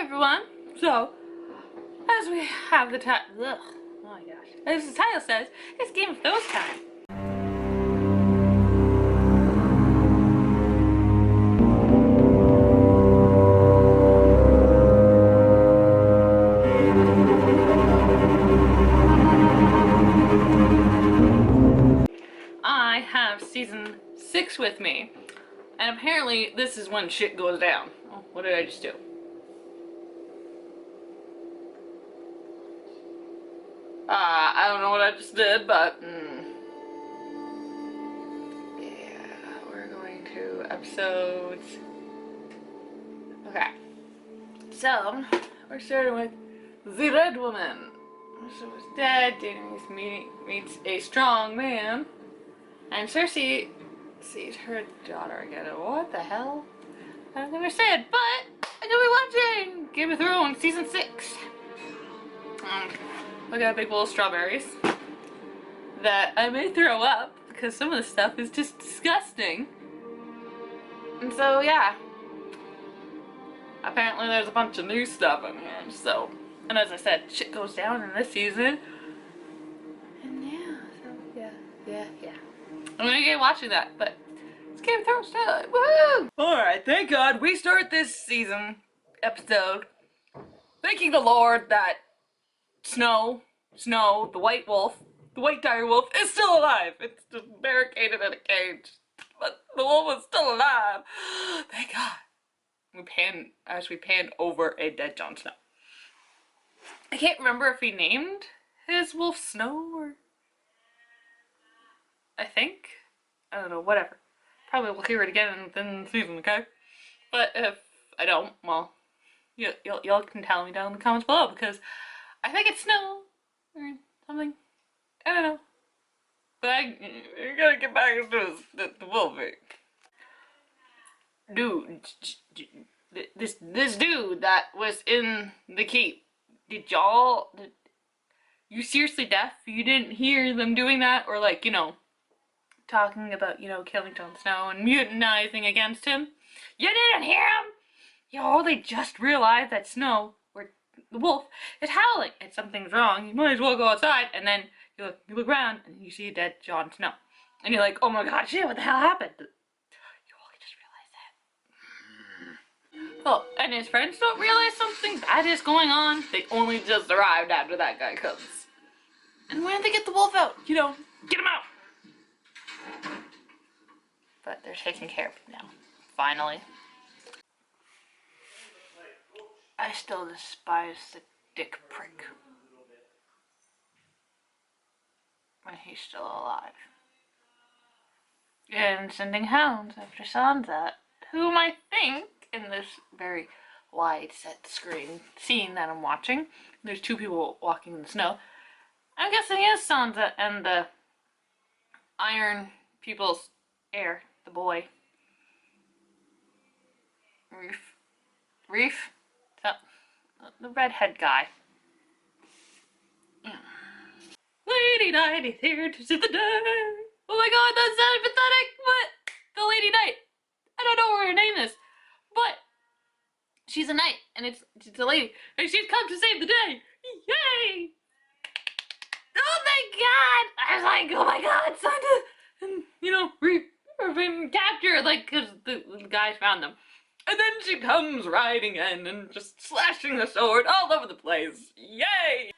everyone. So, as we have the title, oh my gosh, as the title says, it's Game of Thrones time. I have season 6 with me, and apparently this is when shit goes down. Oh, what did I just do? I don't know what I just did, but yeah, we're going to episodes. Okay, so we're starting with the Red Woman. So his dad, Danny meets a strong man, and Cersei sees her daughter again. What the hell? I've never said, but I could be watching Game of Thrones season 6. Look at big bowl of strawberries that I may throw up because some of the stuff is just disgusting. And so yeah, apparently there's a bunch of new stuff in here. So, and as I said, shit goes down in this season. And yeah, so yeah. I'm gonna get watching that, but it's Game of Thrones time. Woo! Alright, thank God we start this season episode thanking the Lord that Snow, the white wolf, the white dire wolf, is still alive. It's just barricaded in a cage, but the wolf is still alive. Thank God. We pan over a dead Jon Snow. I can't remember if he named his wolf Snow or I don't know, whatever. Probably we'll hear it again within the season, okay? But if I don't, well, y'all can tell me down in the comments below because I think it's Snow or something. I don't know. But you gotta get back into the wolf thing. Dude, this dude that was in the keep, did you seriously deaf? You didn't hear them doing that? Or like, talking about, killing Jon Snow and mutiny against him? You didn't hear him? They just realized that Snow, or the wolf, is howling and something's wrong. You might as well go outside. And then you look around and you see a dead Jon Snow. And you're like, oh my god, shit, what the hell happened? You only just realized that. Oh, and his friends don't realize something bad is going on. They only just arrived after that guy comes. And when did they get the wolf out? Get him out! But they're taking care of him now. Finally. I still despise the dick prick. When he's still alive. And sending hounds after Sansa, whom I think, in this very wide set scene that I'm watching, there's two people walking in the snow. I'm guessing it's Sansa and the Iron People's heir, the boy. Reef? The redhead guy. Yeah. Lady Night is here to see the day. Oh my god, that sounded pathetic, but the Lady Night. I don't know what her name is, but she's a knight, and it's a lady, and she's come to save the day. Yay! Oh my god! I was like, oh my god, Santa! And, Reef have been captured, like, because the guys found them. And then she comes riding in and just slashing the sword all over the place. Yay!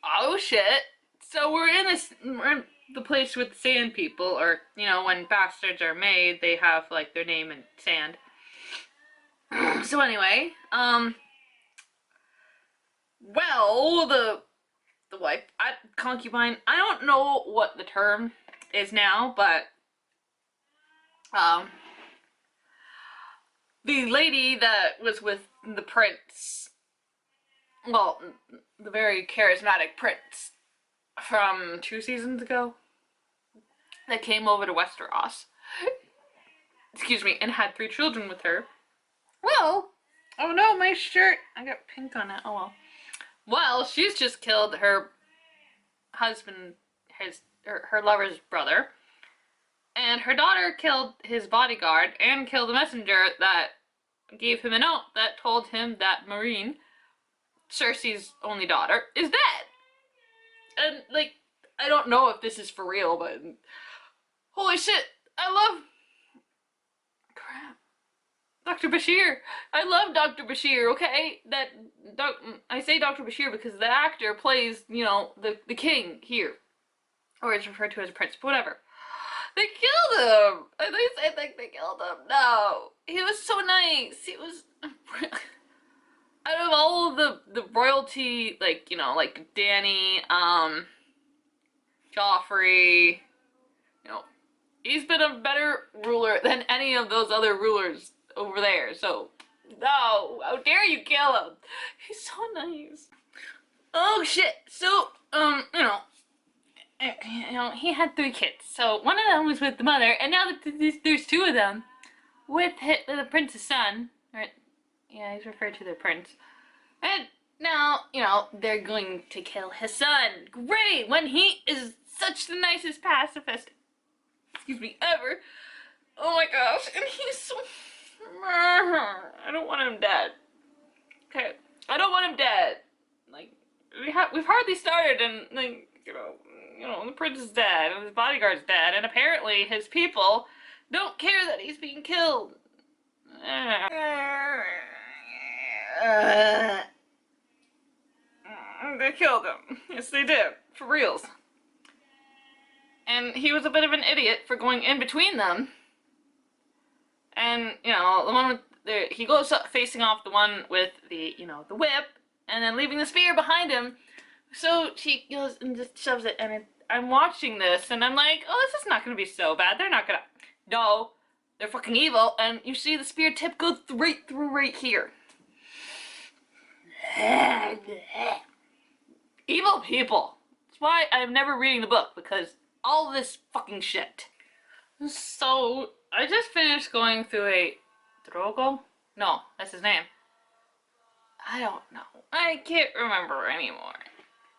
Oh shit. So we're in the place with sand people, or, when bastards are made, they have, like, their name in sand. So anyway, well, the wife, concubine, I don't know what the term is now, but, the lady that was with the prince, well, the very charismatic prince from 2 seasons ago, that came over to Westeros, excuse me, and had 3 children with her. Well, oh no, my shirt, I got pink on it, oh well. Well, she's just killed her husband, her lover's brother, and her daughter killed his bodyguard and killed the messenger that gave him a note that told him that Marine, Cersei's only daughter, is dead. And, like, I don't know if this is for real, but holy shit, I love, crap, Dr. Bashir. I love Dr. Bashir, okay? I say Dr. Bashir because the actor plays, you know, the king here. Or is referred to as a prince, but whatever. They killed him! At least I think they killed him. No. He was so nice. He was... Out of all of the royalty, like, you know, like Dany, Joffrey, you know, he's been a better ruler than any of those other rulers over there, so, no, how dare you kill him? He's so nice. Oh, shit, so, he had 3 kids, so one of them was with the mother, and now there's 2 of them with the prince's son, right? Yeah, he's referred to the prince, and now, you know, they're going to kill his son. Great, when he is such the nicest pacifist, excuse me, ever. Oh my gosh, and he's so... I don't want him dead. Okay, I don't want him dead. Like, we've hardly started, and, like, you know, the prince is dead, and his bodyguard's dead, and apparently his people don't care that he's being killed. They killed him. Yes, they did. For reals. And he was a bit of an idiot for going in between them. And, you know, the one with he goes up facing off the one with the, you know, the whip, and then leaving the spear behind him. So she goes and just shoves it, and I'm watching this, and I'm like, oh, this is not gonna be so bad. They're not gonna... No. They're fucking evil, and you see the spear tip go right through right here. Evil people. That's why I'm never reading the book, because all this fucking shit. So, I just finished going through a... Drogo? No, that's his name. I don't know. I can't remember anymore.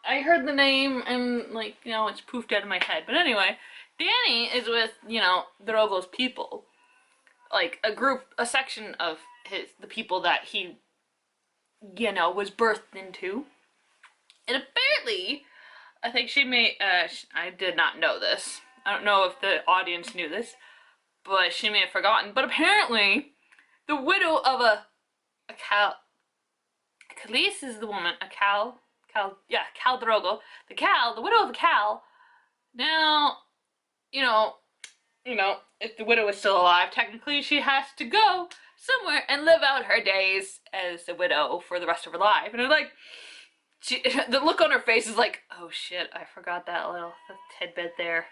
I heard the name and, like, you know, it's poofed out of my head. But anyway, Dany is with, you know, Drogo's people. Like, a section of the people that he, you know, was birthed into. And apparently, I think she may, I did not know this. I don't know if the audience knew this, but she may have forgotten. But apparently, the widow of Khaleesi is the woman, Khal Drogo. The widow of Khal. Now, you know, if the widow is still alive, technically she has to go somewhere and live out her days as a widow for the rest of her life. And I'm like, the look on her face is like, oh shit, I forgot that little tidbit there.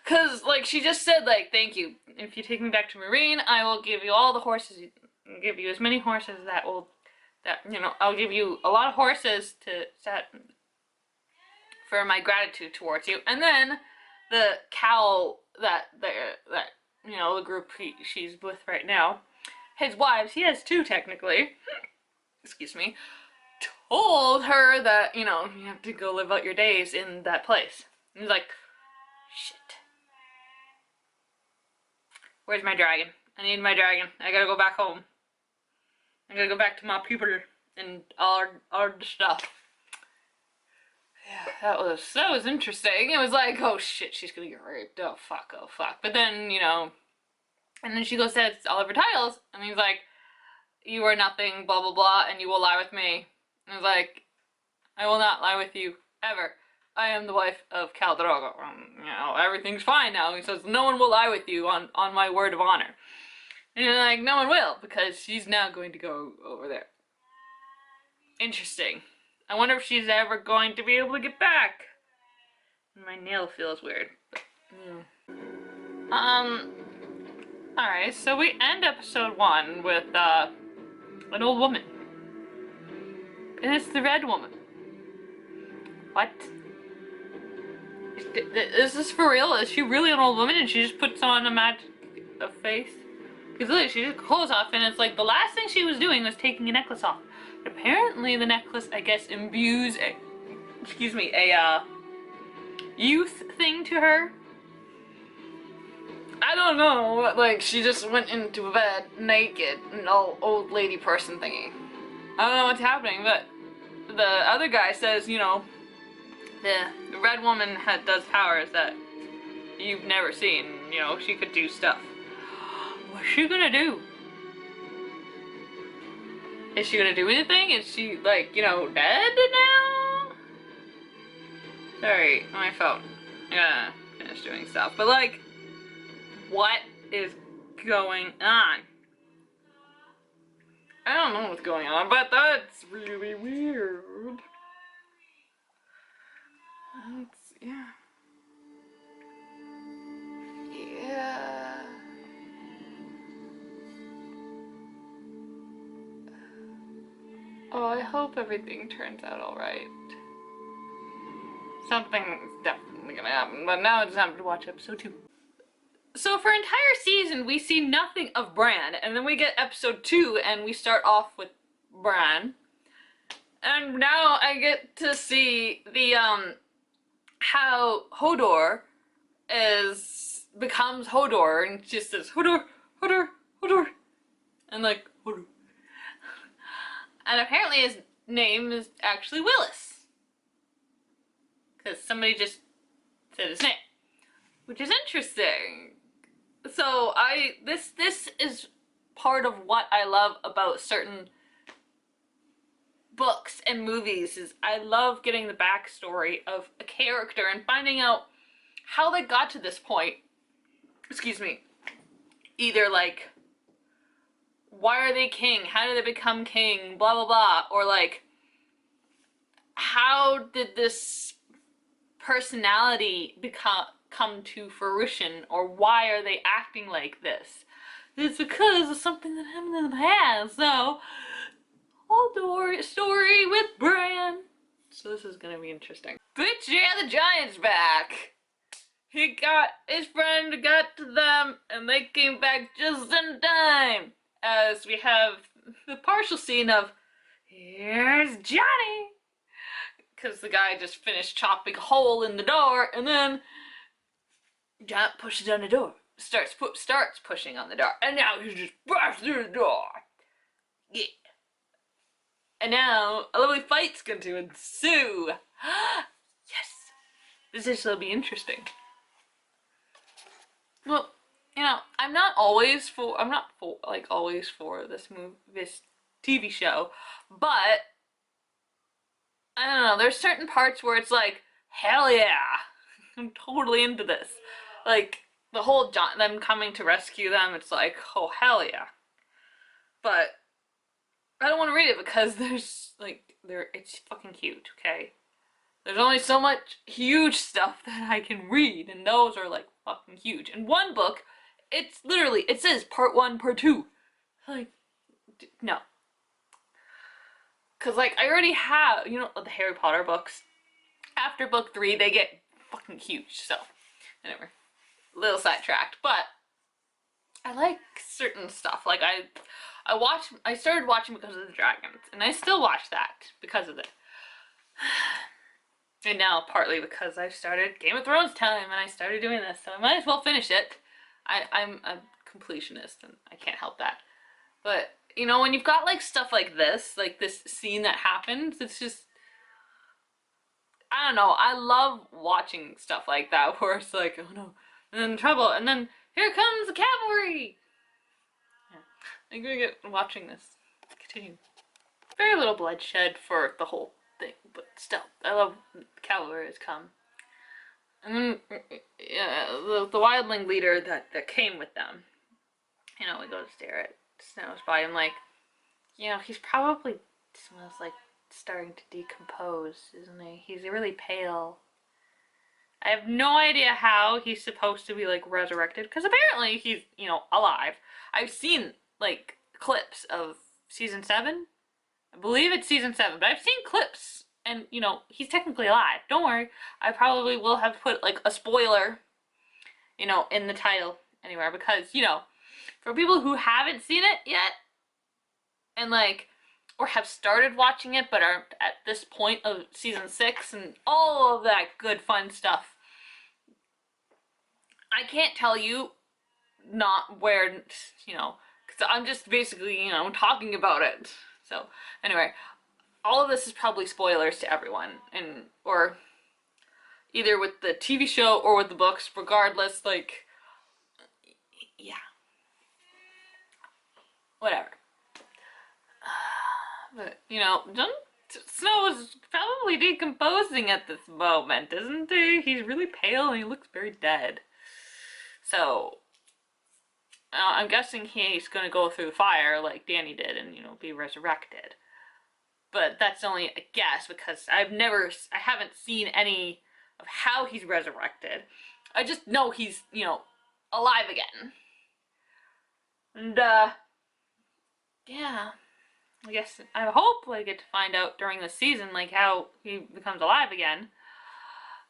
Cause, like, she just said, like, thank you. If you take me back to Marine, I will give you all the horses, give you as many horses I'll give you a lot of horses to set for my gratitude towards you. And then the cow that you know, the group she's with right now, his wives, he has 2 technically, excuse me, told her that, you know, you have to go live out your days in that place. And he's like, shit. Where's my dragon? I need my dragon. I gotta go back home. I gotta go back to my people and all the stuff. Yeah, that was interesting. It was like, oh shit, she's gonna get raped. Oh fuck, oh fuck. But then, you know, and then she goes says all of her titles, and he's like, you are nothing, blah blah blah, and you will lie with me. And he's like, I will not lie with you, ever. I am the wife of Khal Drogo. You know, everything's fine now. He says, no one will lie with you on my word of honor. And you're like, no one will, because she's now going to go over there. Interesting. I wonder if she's ever going to be able to get back. My nail feels weird. But, alright, so we end episode 1 with, an old woman. And it's the Red Woman. What? Is this for real? Is she really an old woman and she just puts on a face? Because look, she took clothes off, and it's like the last thing she was doing was taking a necklace off. Apparently the necklace, I guess, imbues a youth thing to her. I don't know, like, she just went into bed naked, an old lady person thingy. I don't know what's happening, but the other guy says, you know, the red woman does powers that you've never seen. You know, she could do stuff. What's she gonna do? Is she gonna do anything? Is she, like, you know, dead now? Sorry, my phone. I gotta finish doing stuff. But, like, what is going on? I don't know what's going on, but that's really weird. Yeah. Yeah. Oh, I hope everything turns out alright. Something's definitely gonna happen, but now it's time to watch episode 2. So for entire season, we see nothing of Bran, and then we get episode 2, and we start off with Bran. And now I get to see the, how Hodor becomes Hodor, and just says, Hodor, Hodor, Hodor, and like, Hodor. And apparently his name is actually Willis. Because somebody just said his name. Which is interesting. So this is part of what I love about certain books and movies, is I love getting the backstory of a character and finding out how they got to this point. Excuse me. Either like, why are they king? How did they become king? Blah blah blah. Or like, how did this personality come to fruition, or why are they acting like this? It's because of something that happened in the past. So, Hodor story with Bran. So this is gonna be interesting. Bitch, yeah, the giant's back. His friend got to them, and they came back just in time. As we have the partial scene of, here's Johnny! Because the guy just finished chopping a hole in the door, and then Giant pushes on the door. Starts pushing on the door, and now he just bursts through the door. Yeah. And now a lovely fight's going to ensue. Yes! This will be interesting. Well, you know, I'm not always for this TV show, but I don't know, there's certain parts where it's like, hell yeah, I'm totally into this. Like, the whole them coming to rescue them, it's like, oh hell yeah. But I don't want to read it because there's like, it's fucking cute, okay? There's only so much huge stuff that I can read, and those are like fucking huge. In one book, it's literally, it says part 1, part 2. Like, no. Cause like, I already have, you know, the Harry Potter books. After book 3, they get fucking huge, so, anyway. A little sidetracked, but I like certain stuff. Like, I started watching because of the dragons, and I still watch that because of it. And now, partly because I've started Game of Thrones time, and I started doing this, so I might as well finish it. I'm a completionist, and I can't help that. But, you know, when you've got, like, stuff like this scene that happens, it's just, I don't know, I love watching stuff like that, where it's like, oh no, and then trouble, and then, here comes the cavalry! Yeah. I'm gonna get watching this. Continue. Very little bloodshed for the whole thing, but still, I love the cavalry has come. And then, the wildling leader that came with them, you know, we go to stare at Snow's body. I'm like, you know, he's probably smells like starting to decompose, isn't he? He's really pale. I have no idea how he's supposed to be, like, resurrected, because apparently he's, you know, alive. I've seen, like, clips of season 7. I believe it's season 7, but I've seen clips, and, you know, he's technically alive. Don't worry. I probably will have put, like, a spoiler, you know, in the title anywhere, because, you know, for people who haven't seen it yet, and, like, or have started watching it but aren't at this point of season 6 and all of that good fun stuff, I can't tell you not where, you know, because I'm just basically, you know, talking about it. So anyway, all of this is probably spoilers to everyone, and or either with the TV show or with the books. Regardless, like, yeah, whatever. But you know, Jon Snow is probably decomposing at this moment, isn't he? He's really pale and he looks very dead. So I'm guessing he's going to go through the fire like Dany did and, you know, be resurrected. But that's only a guess because I haven't seen any of how he's resurrected. I just know he's, you know, alive again. And, yeah. I guess, I hope I get to find out during the season, like, how he becomes alive again.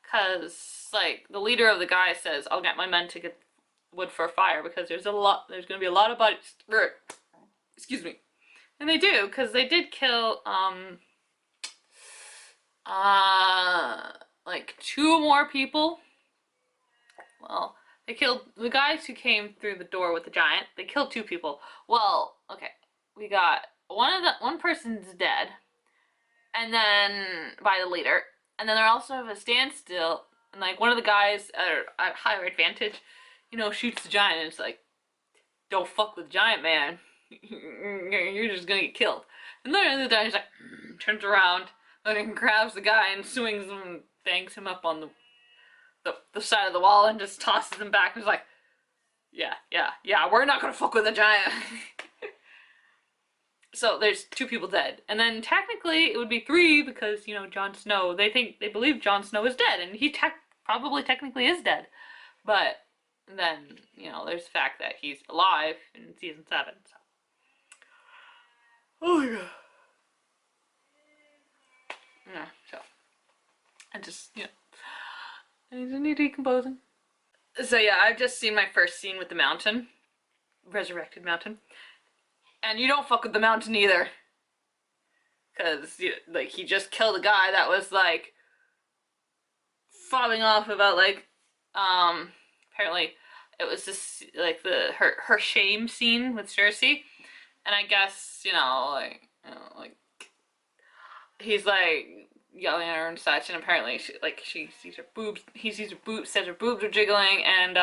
Because, like, the leader of the guy says, I'll get my men to get wood for a fire because there's going to be a lot of bodies. Excuse me. And they do, because they did kill, like 2 more people. Well, they killed the guys who came through the door with the giant. They killed 2 people. Well, okay, we got one person's dead, and then by the leader, and then they also have a standstill, and like one of the guys at higher advantage, you know, shoots the giant, and it's like, don't fuck with giant, man. You're just gonna get killed. And then the guy's like, turns around, and grabs the guy and swings him and bangs him up on the side of the wall and just tosses him back and is like, yeah, we're not gonna fuck with a giant. So there's 2 people dead. And then technically it would be 3 because, you know, Jon Snow, they believe Jon Snow is dead, and he probably technically is dead. But then, you know, there's the fact that he's alive in season 7, so. Oh my god. Yeah, so. I just, you know, I just need decomposing. So yeah, I've just seen my first scene with the mountain. Resurrected mountain. And you don't fuck with the mountain either. Because, you know, like, he just killed a guy that was, like, fobbing off about, like, apparently it was this, like, her shame scene with Cersei. And I guess, you know, like, he's, like, yelling at her and such, and apparently, she sees her boobs, he sees her boobs, says her boobs are jiggling, and,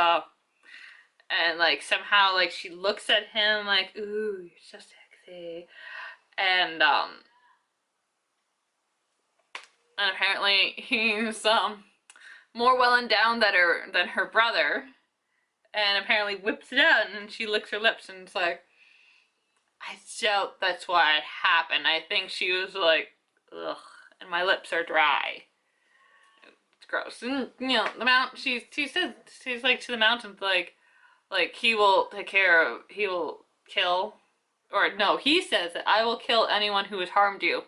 like, somehow, like, she looks at him like, ooh, you're so sexy. And apparently he's, more well endowed than her brother. And apparently whips it out, and she licks her lips, and it's like, I doubt that's why it happened. I think she was like, ugh, and my lips are dry. It's gross. And, you know, she says, she's like to the mountains, like he will he will kill, or no, he says that I will kill anyone who has harmed you,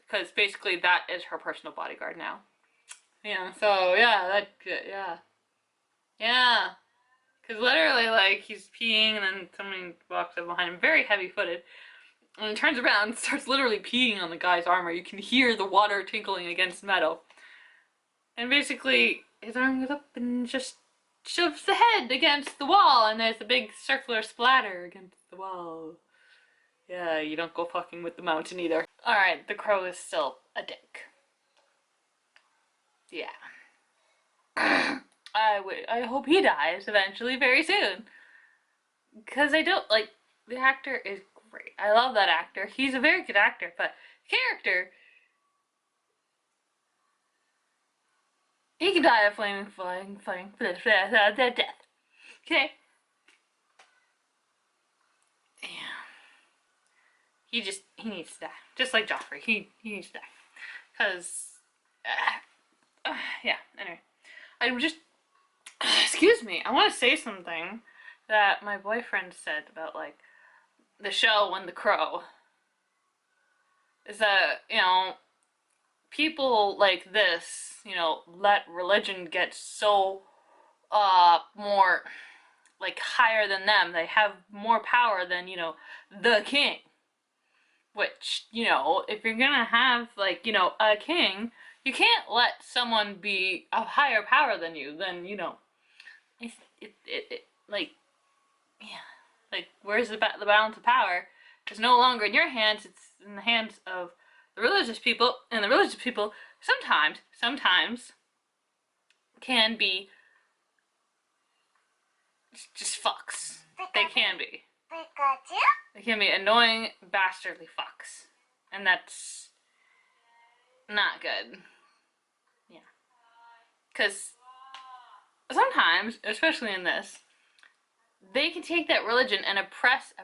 because basically that is her personal bodyguard now. Yeah, so yeah, yeah. Because literally, like, he's peeing and then somebody walks up behind him, very heavy-footed, and he turns around and starts literally peeing on the guy's armor. You can hear the water tinkling against metal. And basically, his arm goes up and just shoves the head against the wall, and there's a big circular splatter against the wall. Yeah, you don't go fucking with the mountain either. Alright, the crow is still a dick. Yeah. I hope he dies eventually, very soon. Because I don't, like, the actor is great. I love that actor. He's a very good actor, but character, he can die of flaming death. Okay? Yeah. He needs to die. Just like Joffrey. He needs to die. Because, yeah, anyway. I'm just, excuse me, I want to say something that my boyfriend said about, like, the show When the Crow. Is that, you know, people like this, you know, let religion get so, more, like, higher than them. They have more power than, you know, the king. Which, you know, if you're gonna have, like, you know, a king, you can't let someone be of higher power than you. Then, you know, like, yeah, like where's the balance of power? It's no longer in your hands. It's in the hands of the religious people, and the religious people sometimes can be just fucks. They can be. They can be annoying, bastardly fucks. And that's not good. Yeah. Because sometimes, especially in this, they can take that religion and oppress,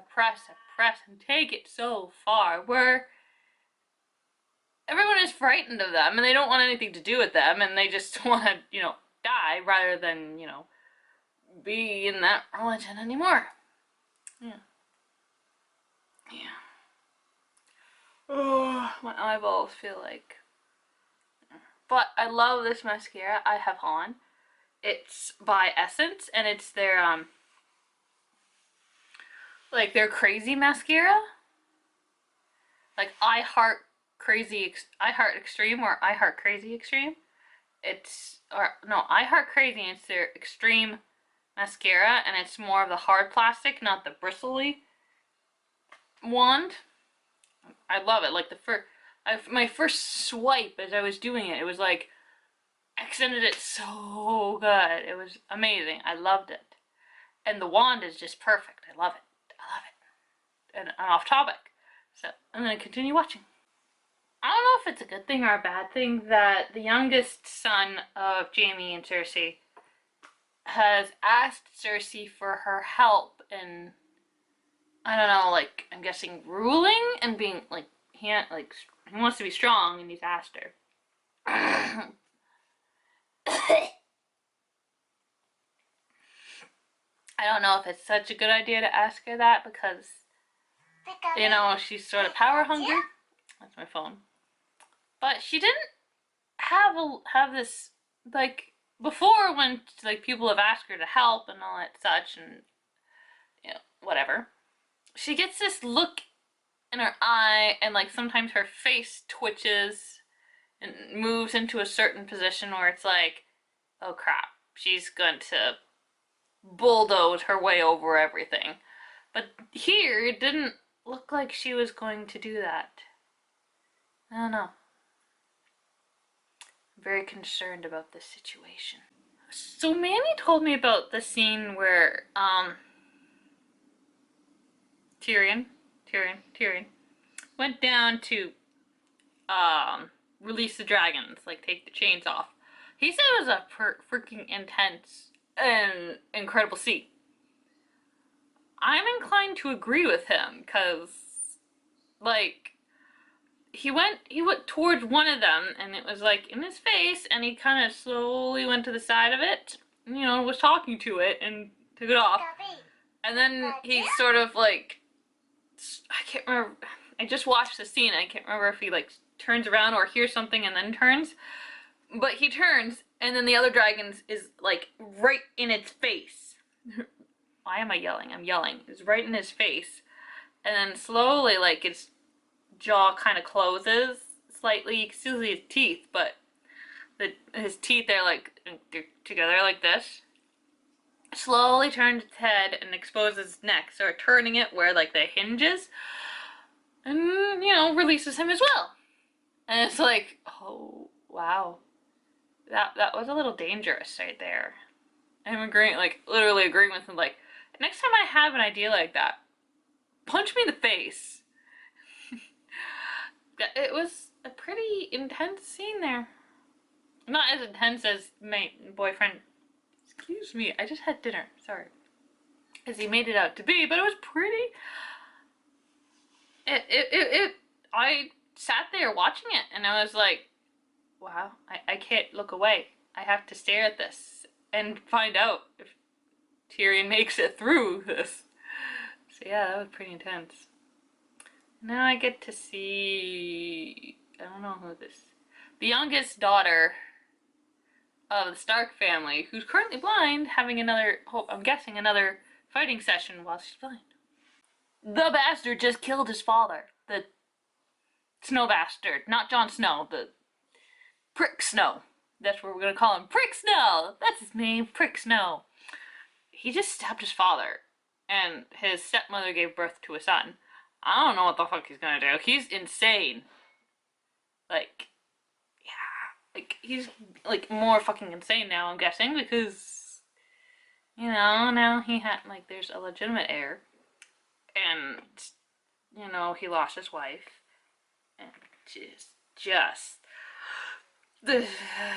and take it so far where everyone is frightened of them and they don't want anything to do with them and they just want to, die rather than, be in that religion anymore. Yeah. Yeah. Oh, my eyeballs feel like. But I love this mascara I have on. It's by Essence, and it's their their crazy mascara. Like I Heart Extreme or I Heart Crazy Extreme. I Heart Crazy, and it's their extreme mascara, and it's more of the hard plastic, not the bristly wand. I love it. Like my first swipe as I was doing it, it was like accented it so good. It was amazing. I loved it. And the wand is just perfect. I love it. I love it. And I'm off topic. So I'm going to continue watching. I don't know if it's a good thing or a bad thing that the youngest son of Jamie and Cersei has asked Cersei for her help in, I don't know, like, I'm guessing ruling and being, like, he wants to be strong and he's asked her. I don't know if it's such a good idea to ask her that because, she's sort of power hungry. That's my phone. But she didn't have this, like, before when, like, people have asked her to help and all that such and, whatever. She gets this look in her eye and, like, sometimes her face twitches and moves into a certain position where it's like, oh crap, she's going to bulldoze her way over everything. But here, it didn't look like she was going to do that. I don't know. I'm very concerned about this situation. So Manny told me about the scene where Tyrion went down to release the dragons, like take the chains off. He said it was a freaking intense and incredible scene. I'm inclined to agree with him because, like, he went towards one of them and it was like in his face, and he kind of slowly went to the side of it, was talking to it and took it off, and then he sort of like, I can't remember. I just watched the scene. I can't remember if he like turns around or hears something and then turns. But he turns, and then the other dragon is like right in its face. Why am I yelling? I'm yelling. It's right in his face. And then slowly, like, its jaw kind of closes slightly. You can still see his teeth, but his teeth are like, they're together like this. Slowly turns its head and exposes its neck, so turning it where like the hinges, and releases him as well. And it's like, oh wow, that was a little dangerous right there. I'm agreeing, like literally agreeing with him. Like, next time I have an idea like that, punch me in the face. It was a pretty intense scene there. Not as intense as my boyfriend. Excuse me, I just had dinner. Sorry. As he made it out to be, but it was pretty. I sat there watching it, and I was like, wow, I can't look away. I have to stare at this and find out if Tyrion makes it through this. So yeah, that was pretty intense. Now I get to see, I don't know who this, the youngest daughter of the Stark family, who's currently blind, having another, I'm guessing another fighting session while she's blind. The bastard just killed his father. The Snow bastard. Not Jon Snow, the Prick Snow. That's what we're gonna call him. Prick Snow! That's his name, Prick Snow. He just stabbed his father. and his stepmother gave birth to a son. I don't know what the fuck he's gonna do. He's insane. Like, yeah, like he's like more fucking insane now, I'm guessing, because now he had like there's a legitimate heir, and he lost his wife, and just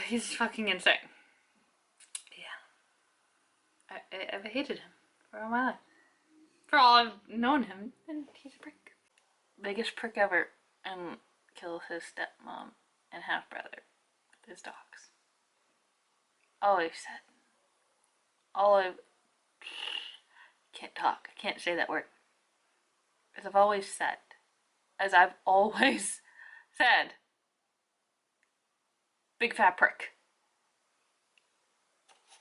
he's fucking insane. Yeah, I've hated him for all my life. For all I've known him, and he's a prick. Biggest prick ever, and kills his stepmom and half brother with his dogs. All I've said. All I've can't talk. I can't say that word. As I've always said. As I've always said. Big fat prick.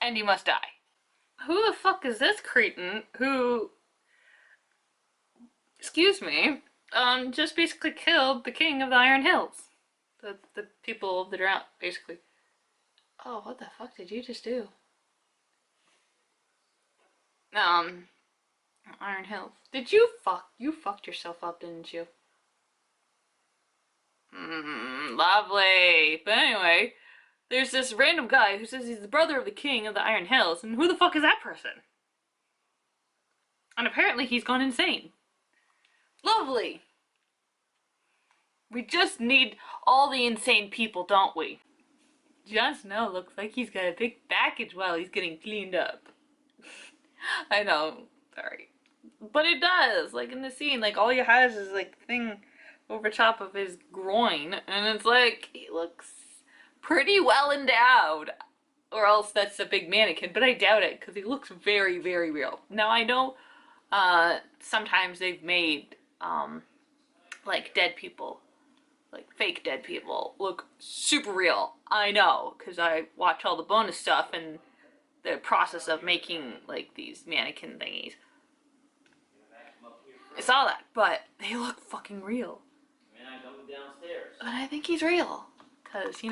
And you must die. Who the fuck is this cretin who, excuse me, just basically killed the king of the Iron Hills? The people that are out, basically. Oh, what the fuck did you just do? Iron Hills. Did you fucked yourself up, didn't you? Lovely. But anyway, there's this random guy who says he's the brother of the king of the Iron Hills, and who the fuck is that person? And apparently he's gone insane. Lovely. We just need all the insane people, don't we? Jon Snow looks like he's got a big package while he's getting cleaned up. I know, sorry. But it does, like in the scene, like all he has is like thing over top of his groin, and it's like, he looks pretty well endowed. Or else that's a big mannequin, but I doubt it, because he looks very, very real. Now I know, sometimes they've made, like dead people, like fake dead people, look super real. I know, because I watch all the bonus stuff and the process of making like these mannequin thingies. I saw that, but they look fucking real. But I think he's real, because he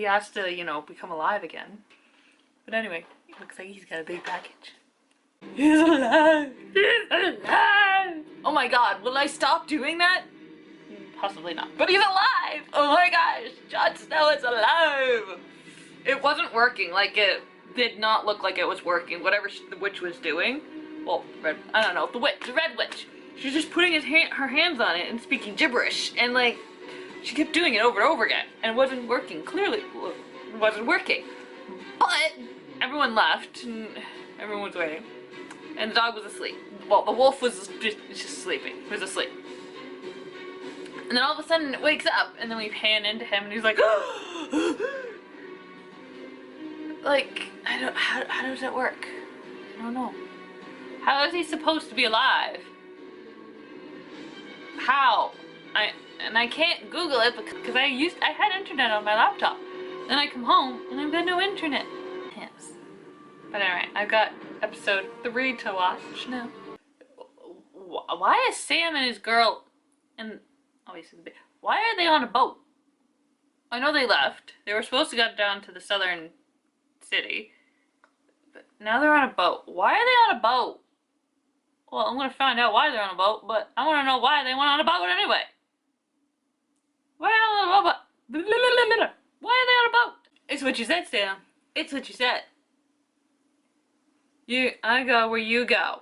has to become alive again. But anyway, he looks like he's got a big package. He's alive! He's alive! Oh my god, will I stop doing that? Possibly not. But he's alive! Oh my gosh, Jon Snow is alive! It wasn't working, like it did not look like it was working, whatever the witch was doing. Well, I don't know, the red witch. She was just putting her hands on it and speaking gibberish, and like, she kept doing it over and over again, and it wasn't working, clearly it wasn't working. But everyone left, and everyone was waiting, and the dog was asleep. Well, the wolf was just sleeping. He was asleep. And then all of a sudden it wakes up, and then we pan into him, and he's like, like, how does that work? I don't know. How is he supposed to be alive? How? I can't Google it because I had internet on my laptop. Then I come home and I've got no internet. Yes. But anyway, I've got episode 3 to watch now. Why is Sam and his girl and obviously why are they on a boat? I know they left. They were supposed to go down to the southern city. But now they're on a boat. Why are they on a boat? Well, I'm gonna find out why they're on a boat, but I wanna know why they went on a boat anyway. Why are they on a boat? Why are they on a boat? It's what you said, Sam. It's what you said. I go where you go.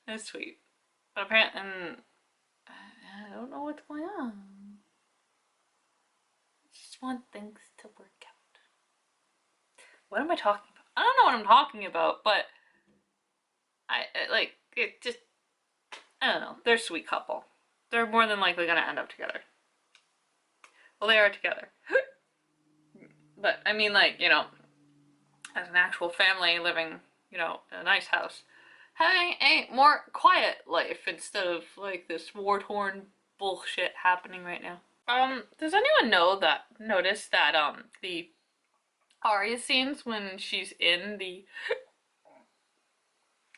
That's sweet. But apparently, I don't know what's going on. I just want things to work out. What am I talking about? I don't know what I'm talking about, but I don't know. They're a sweet couple. They're more than likely gonna end up together. Well, they are together. But, I mean, like, as an actual family living, in a nice house, having a more quiet life instead of, like, this war-torn bullshit happening right now. Does anyone notice that, the Arya scenes when she's in the,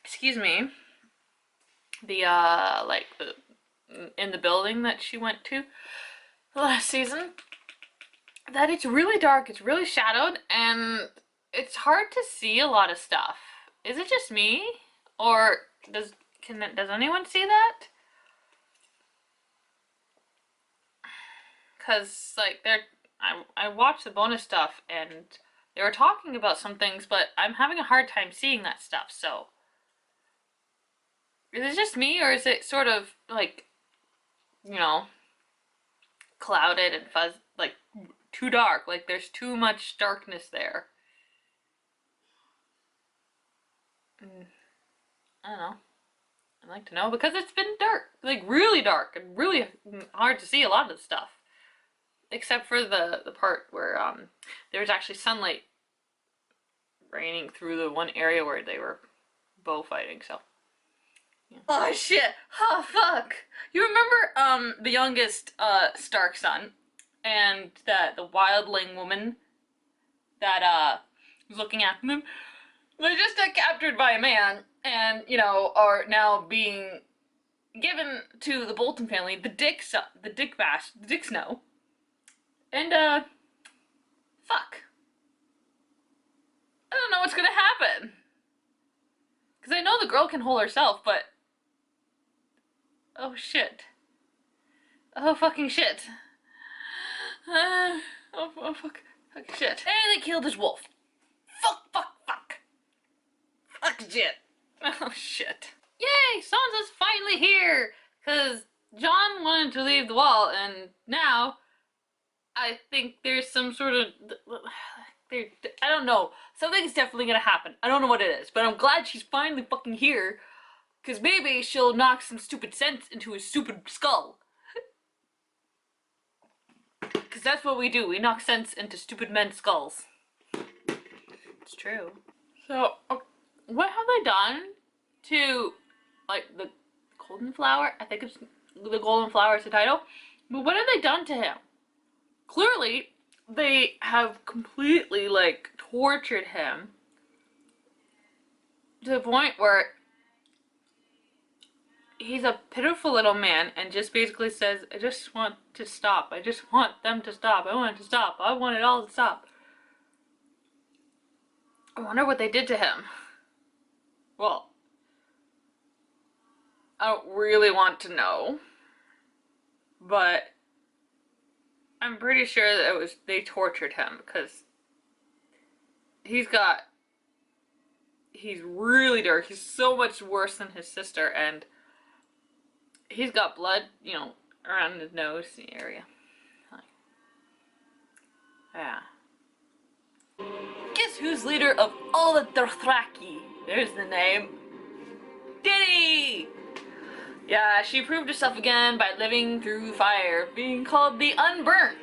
excuse me, in the building that she went to the last season, that it's really dark, it's really shadowed, and it's hard to see a lot of stuff. Is it just me? Or does anyone see that? Cause like I watched the bonus stuff and they were talking about some things, but I'm having a hard time seeing that stuff. So is it just me, or is it sort of like, you know, clouded and fuzz, like too dark? Like there's too much darkness there. I don't know. I'd like to know because it's been dark, like really dark and really hard to see a lot of the stuff. Except for the part where there was actually sunlight raining through the one area where they were bow fighting. So yeah. Oh shit! Oh fuck! You remember the youngest Stark son and the wildling woman that was looking after them? They just got captured by a man, and you know are now being given to the Bolton family, the Dick Snow, and fuck. I don't know what's gonna happen. Because I know the girl can hold herself, but... Oh shit. Oh fucking shit. Oh fuck. Fuck shit. And they killed his wolf. Fuck, fuck, fuck. Fuck shit. Oh shit. Yay! Sansa's finally here! Because Jon wanted to leave the wall, and now I think there's some sort of... I don't know. Something's definitely gonna happen. I don't know what it is, but I'm glad she's finally fucking here. Because maybe she'll knock some stupid sense into his stupid skull. Because that's what we do. We knock sense into stupid men's skulls. It's true. So, what have they done to, like, the Golden Flower? I think it's the Golden Flower is the title. But what have they done to him? Clearly, they have completely, like, tortured him to the point where he's a pitiful little man and just basically says, I just want to stop. I just want them to stop. I want it to stop. I want it all to stop. I wonder what they did to him. Well, I don't really want to know, but I'm pretty sure that they tortured him because he's really dark. He's so much worse than his sister, and he's got blood, you know, around his nose area. Yeah. Guess who's leader of all the Dothraki? There's the name. Diddy! Yeah, she proved herself again by living through fire, being called the Unburnt.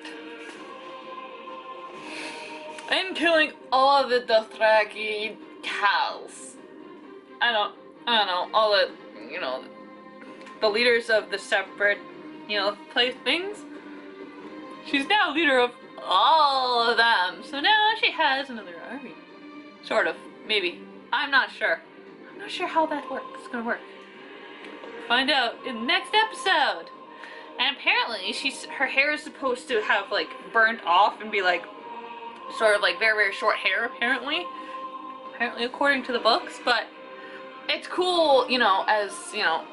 And killing all of the Dothraki cows. I don't know, all the, you know, the leaders of the separate, you know, place things. She's now leader of all of them. So now she has another army. Sort of. Maybe. I'm not sure. I'm not sure how that works. It's gonna work. Find out in the next episode. And apparently her hair is supposed to have like burnt off and be like sort of like very, very short hair apparently. Apparently according to the books, but it's cool, you know, as, you know,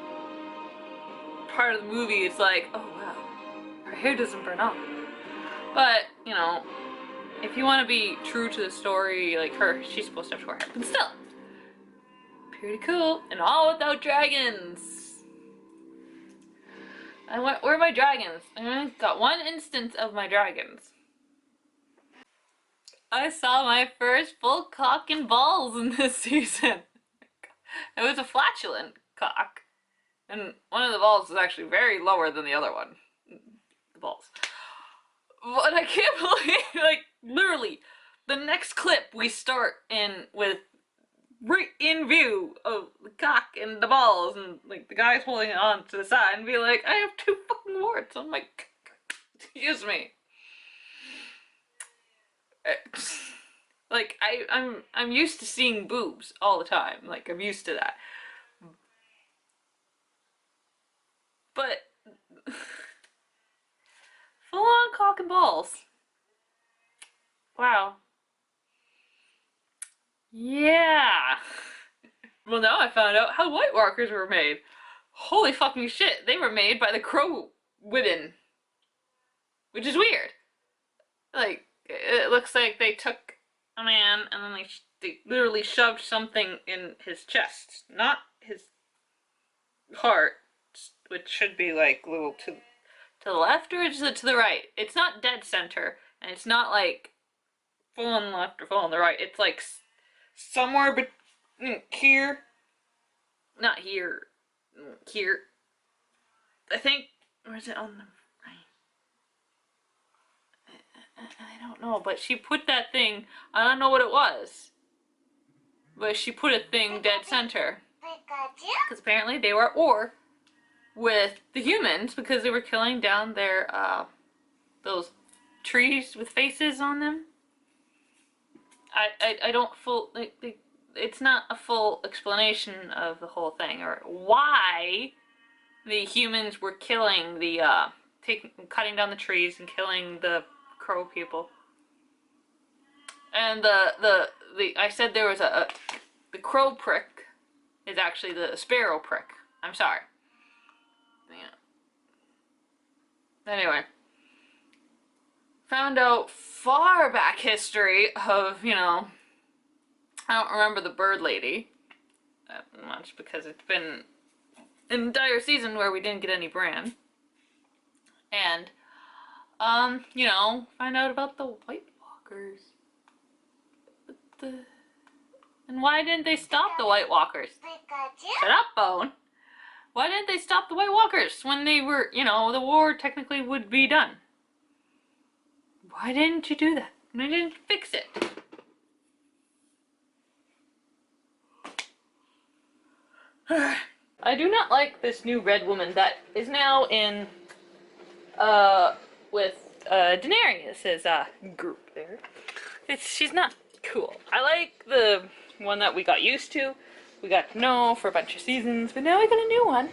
part of the movie. It's like, oh wow, her hair doesn't burn off. But, you know, if you want to be true to the story, like her, she's supposed to have short hair. But still, pretty cool. And all without dragons. Where are my dragons? I got one instance of my dragons. I saw my first full cock and balls in this season. It was a flatulent cock. And one of the balls was actually very lower than the other one. The balls. But I can't believe, like, literally, the next clip we start in with right in view of the cock and the balls and, like, the guy's holding it on to the side and be like, I have 2 fucking warts on my excuse me. Like, I'm used to seeing boobs all the time. Like, I'm used to that. But full on cock and balls. Wow. Yeah. Well, now I found out how White Walkers were made. Holy fucking shit, they were made by the Crow women. Which is weird. Like, it looks like they took a man and then they literally shoved something in his chest. Not his heart, which should be like a little to the left, or is it to the right? It's not dead center, and it's not like full on the left or full on the right. It's like somewhere here. Not here. Here. I think, or is it on the right? I don't know, but she put that thing, I don't know what it was, but she put a thing dead center. Because apparently they were at war with the humans because they were killing down their, those trees with faces on them. I don't it's not a full explanation of the whole thing, or why the humans were killing the, cutting down the trees and killing the crow people. And I said there was the crow prick is actually the sparrow prick. I'm sorry. Yeah. Anyway. Found out far back history of, you know, I don't remember the bird lady that much because it's been an entire season where we didn't get any Bran. And, you know, find out about the White Walkers. And why didn't they stop the White Walkers? Shut up, Bone. Why didn't they stop the White Walkers when they were, you know, the war technically would be done? Why didn't you do that? Why didn't you fix it? I do not like this new red woman that is now in, with, Daenerys' group there. She's not cool. I like the one that we got used to. We got to know for a bunch of seasons, but now we got a new one.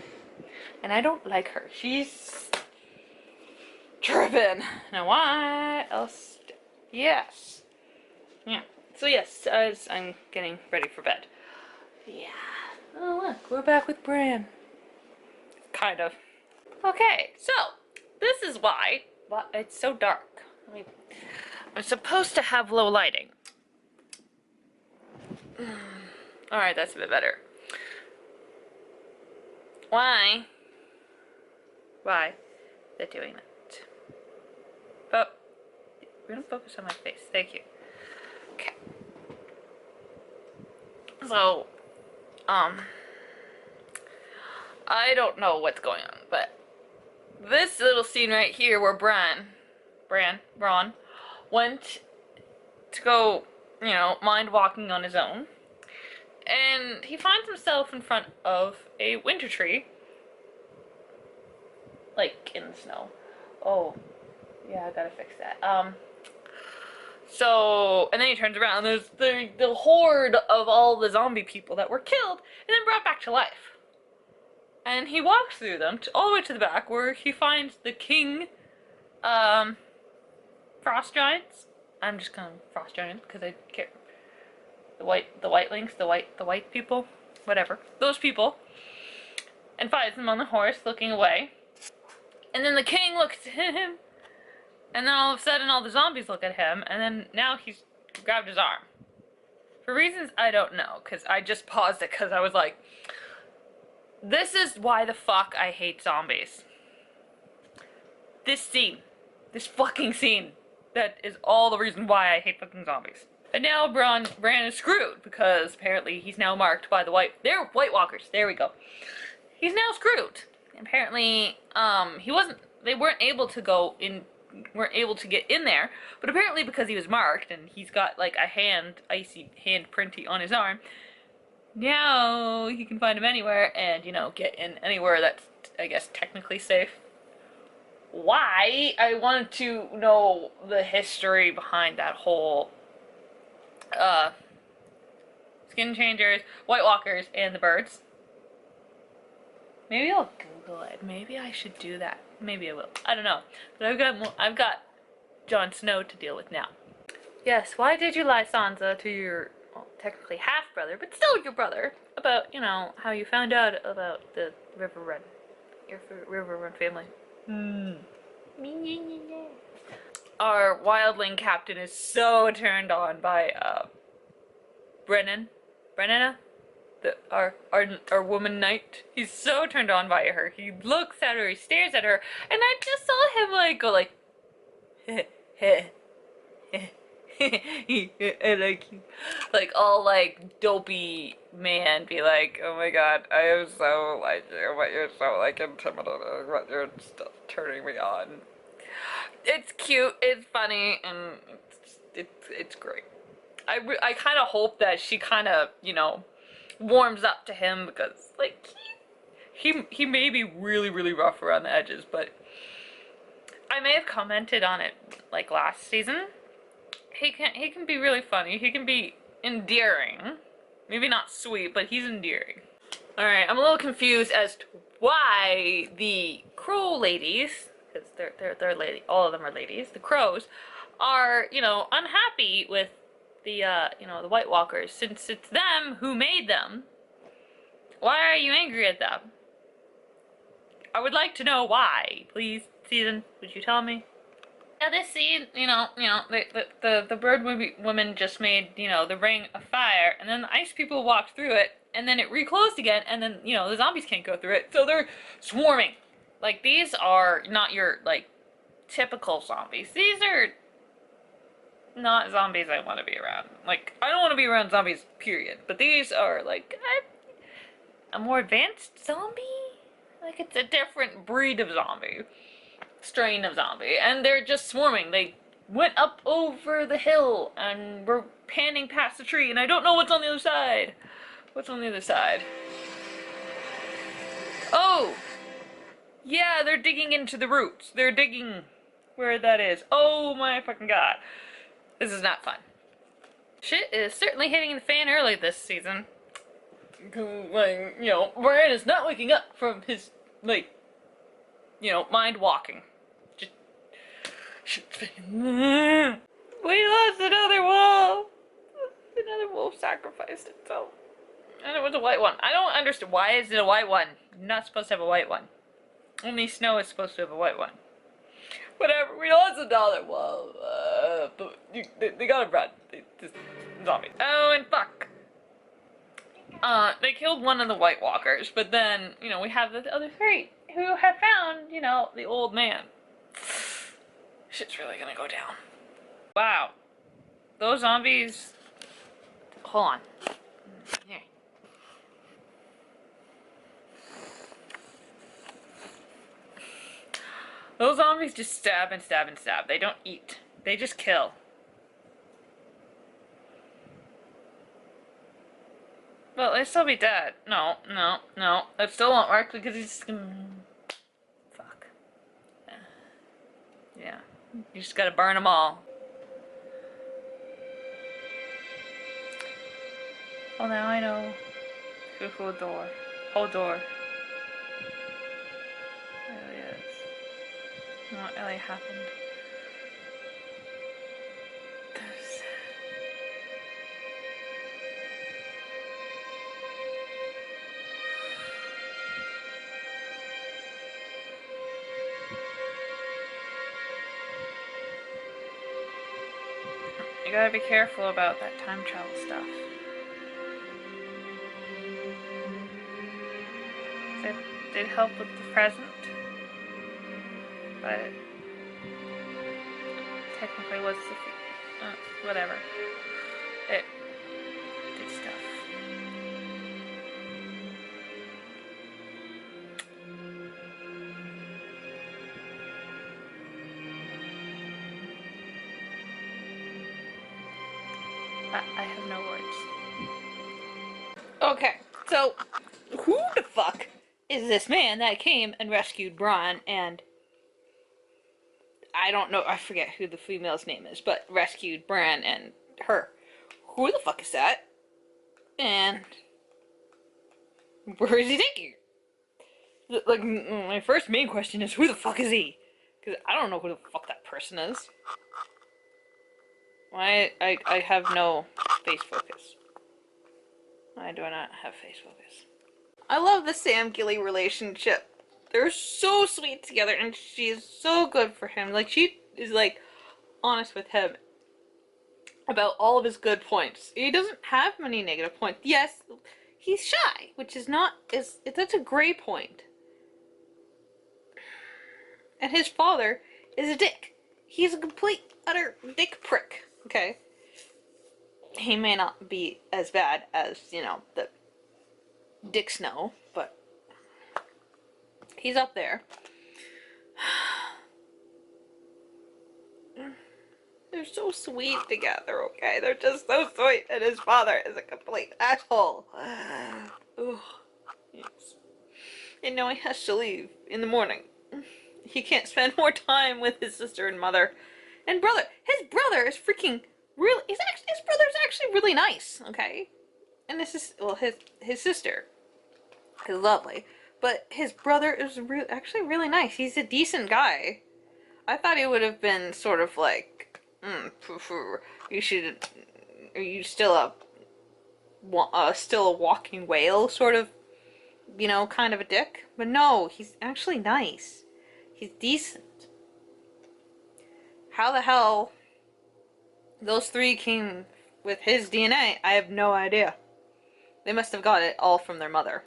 And I don't like her. She's tripping. Now why else? Yes. Yeah. So yes, as I'm getting ready for bed. Yeah. Oh look, we're back with Bran. Kind of. Okay, so this is why it's so dark. I'm supposed to have low lighting. Alright, that's a bit better. Why? Why is it doing that? Oh, we don't focus on my face. Thank you. Okay. So, I don't know what's going on, but this little scene right here where Bran went to go, you know, mind walking on his own. And he finds himself in front of a winter tree. Like, in the snow. Oh, yeah, I gotta fix that. So, and then he turns around and there's the horde of all the zombie people that were killed and then brought back to life. And he walks through them all the way to the back where he finds the king, frost giants. I'm just calling them frost giants because I can't. The whitelings, the white people, whatever. Those people. And finds them on the horse looking away. And then the king looks at him. And then all of a sudden all the zombies look at him. And then now he's grabbed his arm. For reasons I don't know. Because I just paused it because I was like, this is why the fuck I hate zombies. This scene. This fucking scene. That is all the reason why I hate fucking zombies. And now Bran is screwed because apparently he's now marked by the they're White Walkers. There we go. He's now screwed. Apparently, they weren't able to get in there, but apparently because he was marked and he's got like a icy hand printy on his arm, now he can find him anywhere and, you know, get in anywhere that's, I guess, technically safe. Why? I wanted to know the history behind that whole skin changers, White Walkers, and the birds. Maybe I'll Google it. Maybe I should do that. Maybe I will. I don't know. But I've got Jon Snow to deal with now. Yes, why did you lie Sansa to your well, technically half brother, but still your brother, about, you know, how you found out about the River Run, your River Run family. Our wildling captain is so turned on by Brenna, our woman knight. He's so turned on by her. He looks at her, he stares at her, and I just saw him like go like, I like you, like all like dopey man, be like, oh my god, I am so like you, but you're so like intimidating, but you're still turning me on. It's cute, it's funny, and it's great. I kind of hope that she kind of, you know, warms up to him, because like he may be really rough around the edges, but I may have commented on it like last season. He can be really funny. He can be endearing. Maybe not sweet, but he's endearing. Alright, I'm a little confused as to why the crow ladies, because they're lady, all of them are ladies, the crows, are, you know, unhappy with the, you know, the White Walkers, since it's them who made them. Why are you angry at them? I would like to know why. Please, season, would you tell me? Yeah, this scene, you know, the bird woman just made, you know, the ring of fire, and then the ice people walked through it, and then it reclosed again, and then, you know, the zombies can't go through it, so they're swarming. Like, these are not your, like, typical zombies. These are not zombies I want to be around. Like, I don't want to be around zombies, period. But these are, like, a more advanced zombie? Like, it's a different breed of zombie. Strain of zombie, and they're just swarming. They went up over the hill and we're panning past the tree, and I don't know what's on the other side. What's on the other side? Oh! Yeah, they're digging into the roots. They're digging where that is. Oh my fucking god. This is not fun. Shit is certainly hitting the fan early this season. Like, you know, Brian is not waking up from his, like, you know, mind walking. We lost another wolf! Another wolf sacrificed itself. And it was a white one. I don't understand. Why is it a white one? You're not supposed to have a white one. Only Snow is supposed to have a white one. Whatever, we lost another wolf. But they gotta run. Just zombies. Oh, and fuck. They killed one of the White Walkers, but then, you know, we have the other three who have found, you know, the old man. Shit's really gonna go down. Wow. Those zombies... Hold on. Here. Those zombies just stab and stab and stab. They don't eat. They just kill. Well, they still be dead. No. That still won't work because he's... Fuck. Yeah. You just gotta burn them all. Well, now I know who hold door. Hold door. It really is. What really happened? You gotta be careful about that time travel stuff. It did help with the present, but it technically was the whatever. It did stuff. I have no words. Okay, so who the fuck is this man that came and rescued Bron and I don't know, I forget who the female's name is, but rescued Bran and her. Who the fuck is that? And where is he taking her? Like, my first main question is who the fuck is he? Because I don't know who the fuck that person is. Why, I have no face focus. I do not have face focus. I love the Sam Gilly relationship. They're so sweet together, and she is so good for him. Like, she is, like, honest with him about all of his good points. He doesn't have many negative points. Yes, he's shy, which is not, that's a gray point. And his father is a dick. He's a complete, utter dick prick, okay? He may not be as bad as, you know, the Dick Snow, but he's up there. They're so sweet together, okay? They're just so sweet, and his father is a complete asshole. Ugh. Yes. And now he has to leave in the morning. He can't spend more time with his sister and mother. And brother. His brother is freaking really, his brother's actually really nice, okay? And this is, well, his sister is lovely. But his brother is actually really nice. He's a decent guy. I thought he would have been sort of like, you should, are you still a walking whale sort of, you know, kind of a dick? But no, he's actually nice. He's decent. How the hell those three came with his DNA, I have no idea. They must have got it all from their mother.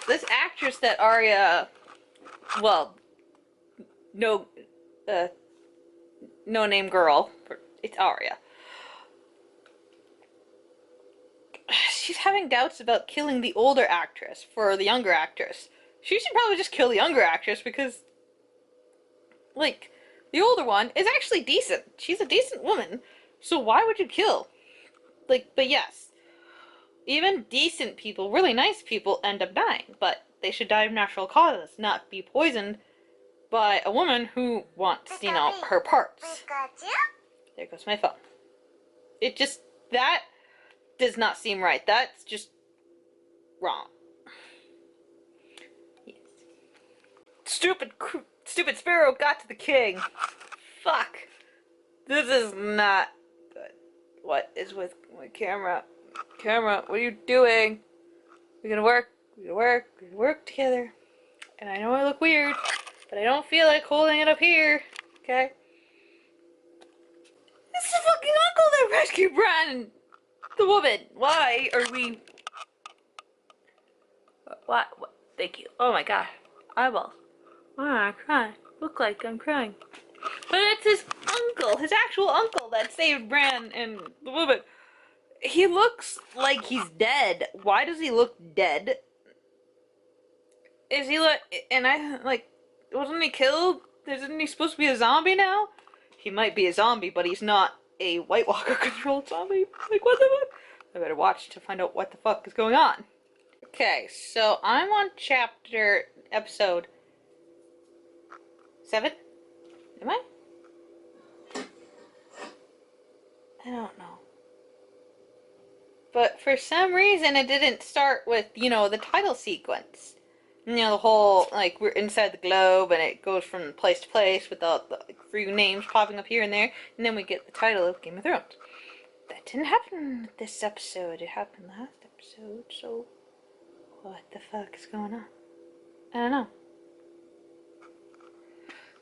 This actress that Arya, well, no name girl, it's Arya. She's having doubts about killing the older actress for the younger actress. She should probably just kill the younger actress because, like, the older one is actually decent. She's a decent woman. So why would you kill? Like, but yes. Even decent people, really nice people, end up dying. But they should die of natural causes, not be poisoned by a woman who wants, you know, her parts. There goes my phone. It just, that does not seem right. That's just wrong. Yes. Stupid sparrow got to the king. Fuck. This is not good. What is with my camera? Camera, what are you doing? We're gonna work. We're gonna work together. And I know I look weird, but I don't feel like holding it up here. Okay? This is the fucking uncle that rescued Bran and the woman. Why are we... What? Thank you. Oh my god. Eyeballs. Why am I crying? Look like I'm crying. But it's his uncle, his actual uncle that saved Bran and the woman. He looks like he's dead. Why does he look dead? Is he like, and I, like, wasn't he killed? Isn't he supposed to be a zombie now? He might be a zombie, but he's not a White Walker controlled zombie. Like, what the fuck? I better watch to find out what the fuck is going on. Okay, so I'm on episode 7? Am I? I don't know. But for some reason it didn't start with, you know, the title sequence. You know, the whole, like, we're inside the globe and it goes from place to place with the like, few names popping up here and there, and then we get the title of Game of Thrones. That didn't happen this episode. It happened last episode, so what the fuck is going on? I don't know.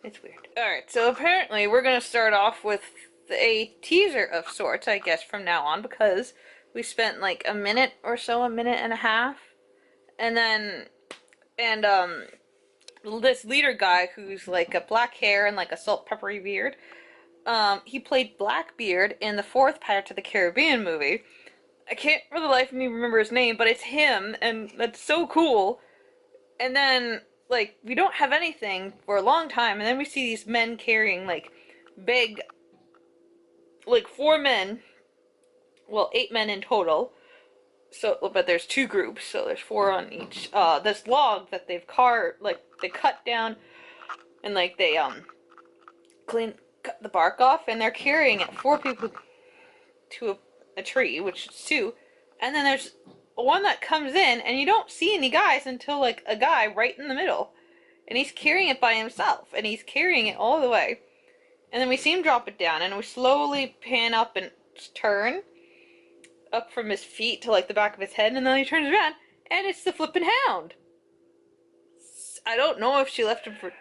It's weird. Alright, so apparently we're going to start off with a teaser of sorts, I guess, from now on, because we spent like a minute or so, a minute and a half, and then, this leader guy who's like a black hair and like a salt peppery beard, he played Blackbeard in the 4th Pirates of the Caribbean movie. I can't for the life of me remember his name, but it's him, and that's so cool. And then, like, we don't have anything for a long time, and then we see these men carrying, like, big, like, 4 men, well, 8 men in total, so, but there's 2 groups, so there's 4 on each, this log that they've like, they cut down, and, like, they, cut the bark off, and they're carrying it, 4 people to a tree, which is 2, and then there's one that comes in, and you don't see any guys until, like, a guy right in the middle, and he's carrying it by himself, and he's carrying it all the way, and then we see him drop it down, and we slowly pan up and turn, up from his feet to like the back of his head, and then he turns around and it's the flippin' Hound. I don't know if she left him for,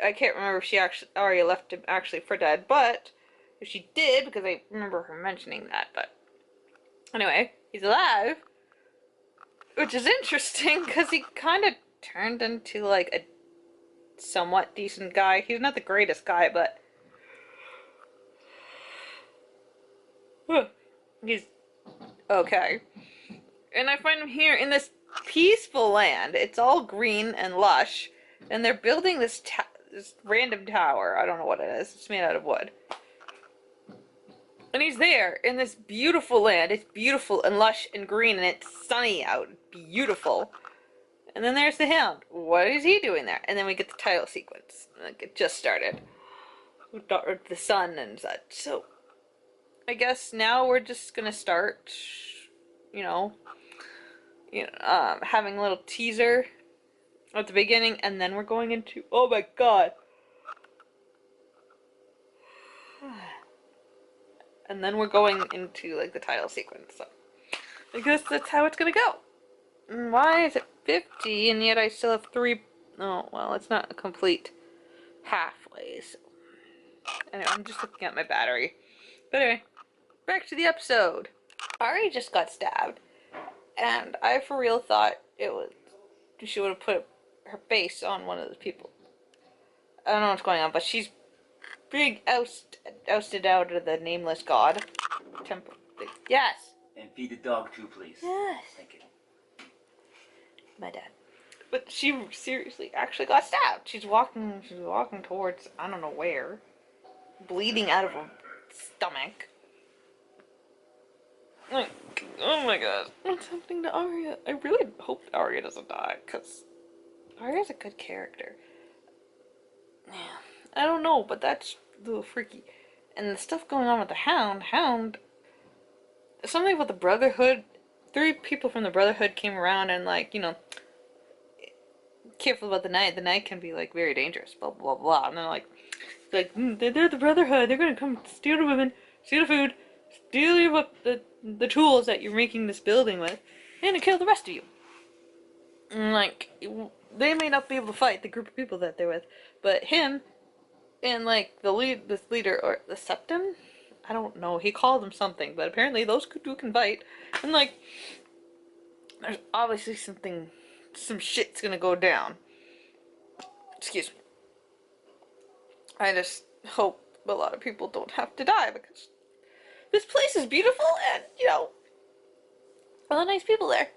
I can't remember if she actually Arya left him actually for dead, but if she did, because I remember her mentioning that, but anyway, he's alive, which is interesting because he kind of turned into like a somewhat decent guy. He's not the greatest guy, but he's okay. And I find him here in this peaceful land. It's all green and lush, and they're building this random tower. I don't know what it is. It's made out of wood. And he's there in this beautiful land. It's beautiful and lush and green, and it's sunny out. Beautiful. And then there's the Hound. What is he doing there? And then we get the title sequence. Like, it just started. With the sun and such. So, I guess now we're just gonna start, having a little teaser at the beginning, and then we're going into, oh my god. And then we're going into, like, the title sequence, so I guess that's how it's gonna go. And why is it 50, and yet I still have 3, oh, well, it's not a complete halfway, so. Anyway, I'm just looking at my battery. But anyway, back to the episode. Ari just got stabbed, and I for real thought she would have put her face on one of the people. I don't know what's going on, but she's being ousted out of the nameless god temple. Yes. And feed the dog too, please. Yes. Thank you. My dad. But she seriously actually got stabbed. She's walking towards, I don't know where, bleeding out of her stomach. Like, oh my god. What's happening to Arya? I really hope Arya doesn't die, because Arya's a good character. Yeah. I don't know, but that's a little freaky. And the stuff going on with the Hound, something with the Brotherhood, 3 people from the Brotherhood came around and, like, careful about the Knight. The Knight can be, like, very dangerous, blah, blah, blah. And they're like they're the Brotherhood. They're gonna come steal the women, steal the food, steal the tools that you're making this building with, and kill the rest of you. And, like, they may not be able to fight the group of people that they're with, but him and, like, this leader, or the Septum? I don't know. He called him something, but apparently those two can fight. And, like, there's obviously some shit's gonna go down. Excuse me. I just hope a lot of people don't have to die, because this place is beautiful, and, a lot of nice people there.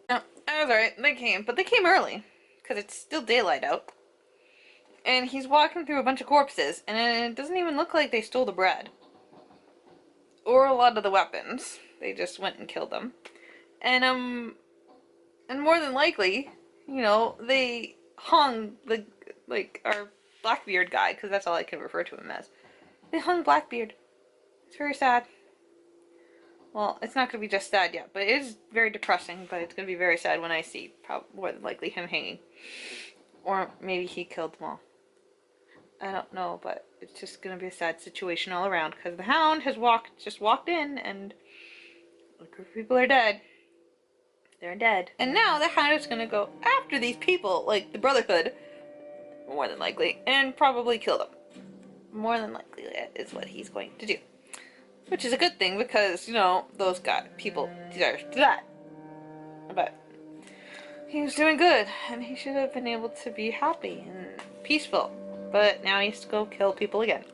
No, I was alright. They came, but they came early, because it's still daylight out. And he's walking through a bunch of corpses, and it doesn't even look like they stole the bread. Or a lot of the weapons. They just went and killed them. And more than likely, they hung our Blackbeard guy, because that's all I can refer to him as. They hung Blackbeard. It's very sad. Well, it's not going to be just sad yet, but it is very depressing, but it's going to be very sad when I see, more than likely, him hanging. Or maybe he killed them all. I don't know, but it's just going to be a sad situation all around, because the Hound has just walked in, and a group of people are dead. They're dead. And now the Hound is going to go after these people, like the Brotherhood, more than likely, and probably kill them. More than likely, that is what he's going to do. Which is a good thing, because, those people deserve to die. But he was doing good, and he should have been able to be happy and peaceful. But now he has to go kill people again.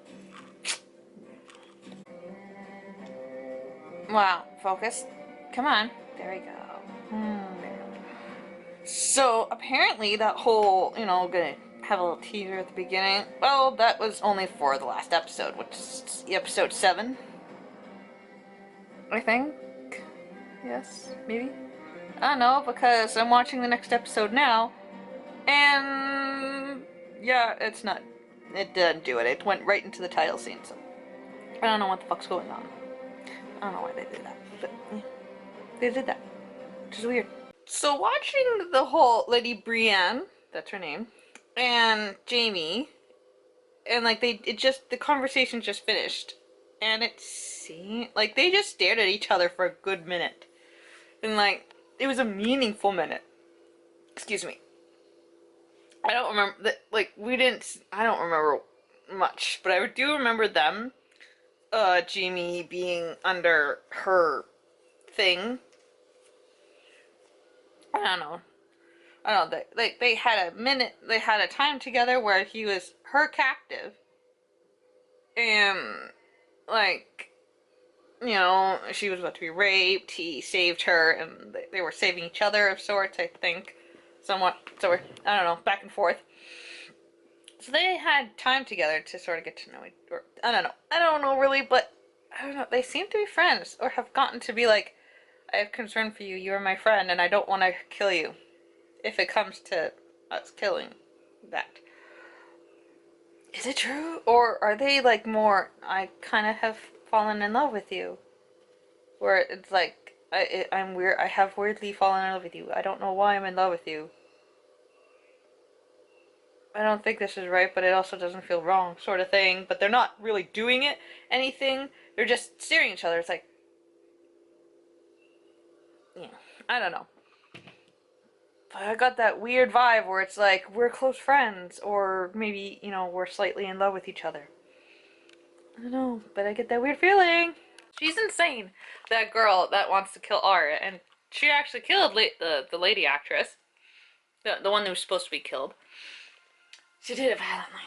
Wow, focus. Come on. There we go. So, apparently that whole, gonna have a little teaser at the beginning, well, that was only for the last episode, which is episode 7. I think. Yes, maybe. I don't know, because I'm watching the next episode now, and yeah, it didn't do it. It went right into the title scene, so I don't know what the fuck's going on. I don't know why they did that, but yeah, they did that, which is weird. So watching the whole Lady Brienne, that's her name, and Jamie, and like the conversation just finished, and it seemed like they just stared at each other for a good minute, and like it was a meaningful minute. Excuse me. I don't remember that. Like we didn't. I don't remember much, but I do remember them. Jamie being under her thing. I don't know. I don't know. They had a minute. They had a time together where he was her captive, and like she was about to be raped. He saved her, and they were saving each other of sorts. I think, somewhat. So I don't know, back and forth. So they had time together to sort of get to know each other. I don't know. I don't know really, but I don't know. They seem to be friends, or have gotten to be like, I have concern for you. You are my friend, and I don't want to kill you. If it comes to us killing that. Is it true? Or are they like more, I kind of have fallen in love with you? Where it's like, I'm weird, I have weirdly fallen in love with you. I don't know why I'm in love with you. I don't think this is right, but it also doesn't feel wrong, sort of thing. But they're not really doing anything. They're just staring at each other. It's like, yeah, I don't know. But I got that weird vibe where it's like, we're close friends, or maybe, we're slightly in love with each other. I don't know, but I get that weird feeling. She's insane, that girl that wants to kill Arya, and she actually killed the lady actress, the one who was supposed to be killed. She did it violently.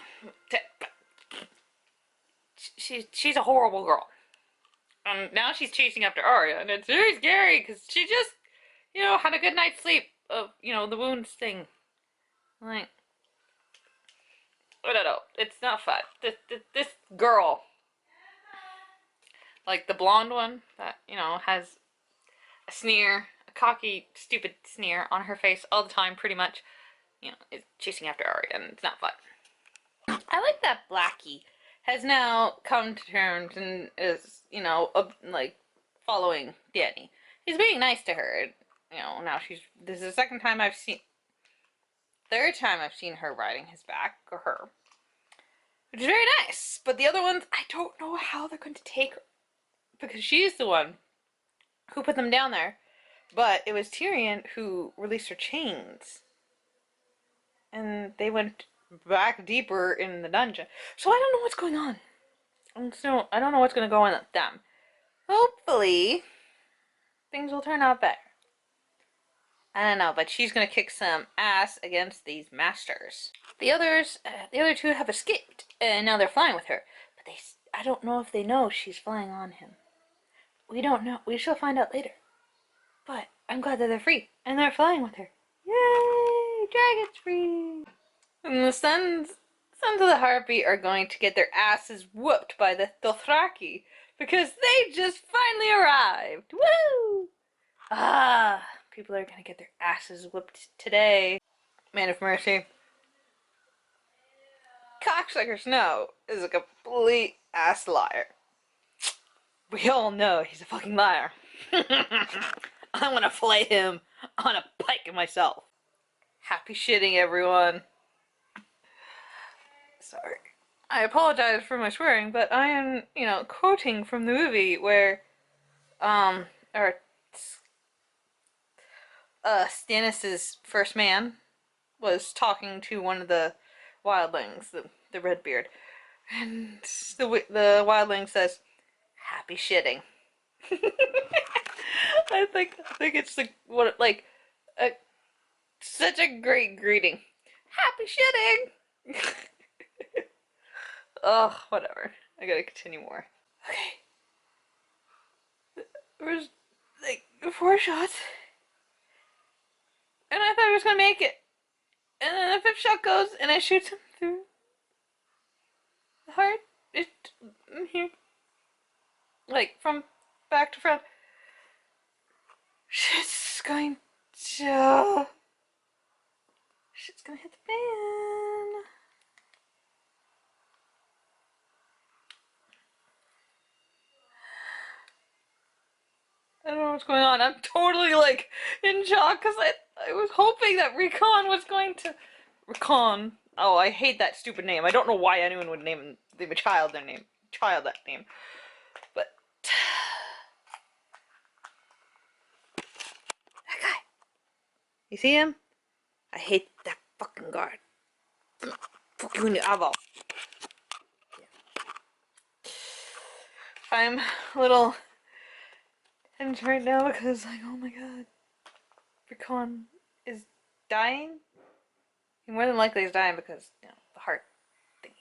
She's a horrible girl. And now she's chasing after Arya, and it's very scary because she just, had a good night's sleep of, the wounds thing. Like, I don't know. It's not fun. This girl, like the blonde one that, has a sneer, a cocky, stupid sneer on her face all the time, pretty much, is chasing after Arya, and it's not fun. I like that Blackie has now come to terms and is, like, following Dany. He's being nice to her. Now this is the third time I've seen her riding his back, or her. Which is very nice. But the other ones, I don't know how they're going to take her. Because she's the one who put them down there. But it was Tyrion who released her chains. And they went back deeper in the dungeon. So I don't know what's going on. So I don't know what's going to go on with them. Hopefully, things will turn out better. I don't know, but she's going to kick some ass against these masters. The other two have escaped, and now they're flying with her. But I don't know if they know she's flying on him. We don't know. We shall find out later. But I'm glad that they're free, and they're flying with her. Yay! Dragon's free! And the Sons of the Harpy are going to get their asses whooped by the Dothraki, because they just finally arrived! Woo! Ah! People are gonna get their asses whooped today. Man of Mercy. Cocksucker Snow is a complete ass liar. We all know he's a fucking liar. I'm gonna flay him on a pike myself. Happy shitting, everyone. Sorry. I apologize for my swearing, but I am, quoting from the movie where, Stannis' first man was talking to one of the wildlings, the Redbeard, and the wildling says, "Happy shitting." I think it's such a great greeting. Happy shitting. Ugh, whatever. I gotta continue more. Okay. There was 4 shots. And I thought he was gonna make it. And then the 5th shot goes and it shoots him through the heart. Here. Like, from back to front. Shit's gonna hit the fan. I don't know what's going on. I'm totally, in shock because I was hoping that Recon was going to... Oh, I hate that stupid name. I don't know why anyone would name a child that name. But that guy. You see him? I hate that fucking guard. Fuck you in the eyeball. I'm a little tense right now because, like, oh my god. Rikon is dying? He more than likely is dying because, you know, the heart thingy.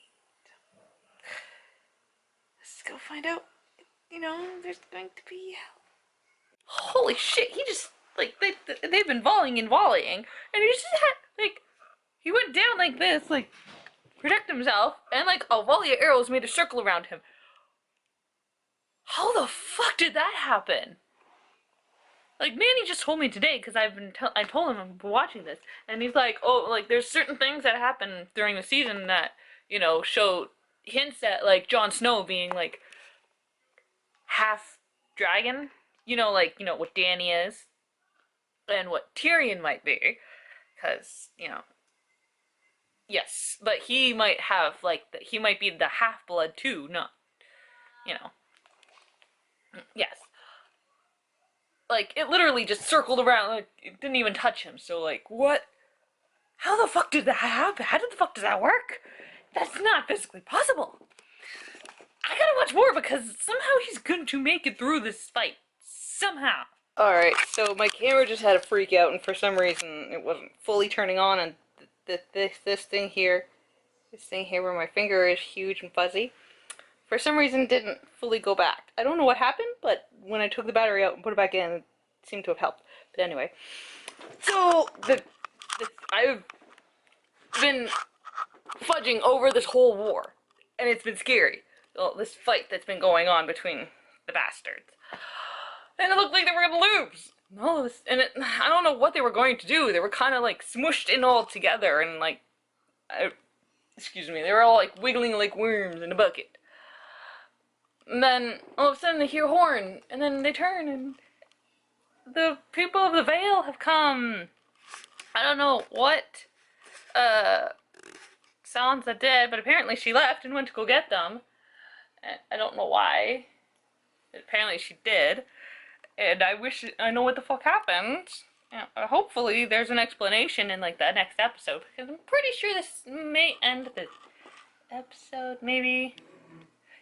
Let's go find out. You know, there's going to be. Holy shit, he just, like, they've been volleying and volleying, and he just had, like, he went down like this, like, protect himself, and, like, a volley of arrows made a circle around him. How the fuck did that happen? Like, Manny just told me today, because I told him I'm watching this, and he's like, oh, like, there's certain things that happen during the season that, you know, show hints at, like, Jon Snow being, like, half dragon, you know, like, you know, what Dany is, and what Tyrion might be, because, you know, yes, but he might have, like, he might be the half-blood, too, not, you know, yes. Like, it literally just circled around, like, it didn't even touch him, so, like, what? How the fuck did that happen? How did the fuck does that work? That's not physically possible. I gotta watch more because somehow he's going to make it through this fight. Somehow. Alright, so my camera just had a freak out and for some reason it wasn't fully turning on and this thing here where my finger is huge and fuzzy, for some reason didn't fully go back. I don't know what happened, but when I took the battery out and put it back in, it seemed to have helped. But anyway, so I've been fudging over this whole war, and it's been scary. Well, this fight that's been going on between the bastards, and it looked like they were gonna lose. No, I don't know what they were going to do. They were kind of like smushed in all together, and like, excuse me, they were all like wiggling like worms in a bucket. And then all of a sudden they hear a horn, and then they turn, and the people of the Vale have come. I don't know what Sansa did, but apparently she left and went to go get them. I don't know why. Apparently she did. And I know what the fuck happened. Hopefully there's an explanation in like the next episode, because I'm pretty sure this may end the episode, maybe.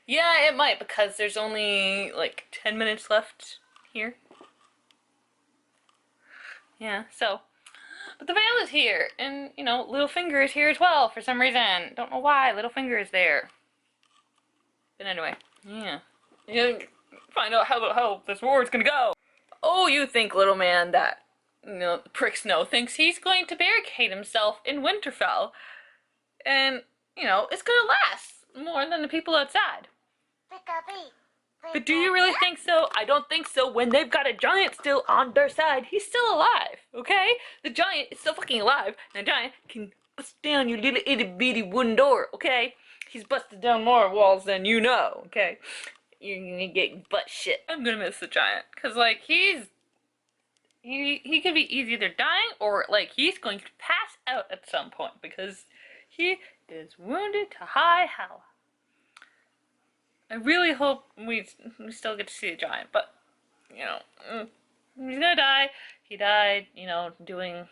Yeah, it might, because there's only like 10 minutes left here. Yeah, so. But the Vale is here, and, you know, Littlefinger is here as well for some reason. Don't know why Littlefinger is there. But anyway, yeah. You find out how this war is gonna go. Oh, you think, little man, that, you know, Prick Snow thinks he's going to barricade himself in Winterfell, and, you know, it's gonna last more than the people outside. But do you really think so? I don't think so when they've got a giant still on their side. He's still alive, okay? The giant is still fucking alive, and the giant can bust down your little itty bitty wooden door, okay? He's busted down more walls than you know, okay? You're gonna get butt shit. I'm gonna miss the giant, cause like he could be either dying or like he's going to pass out at some point because he is wounded to high hell. I really hope we still get to see the giant, but, you know, he's gonna die. He died, you know, doing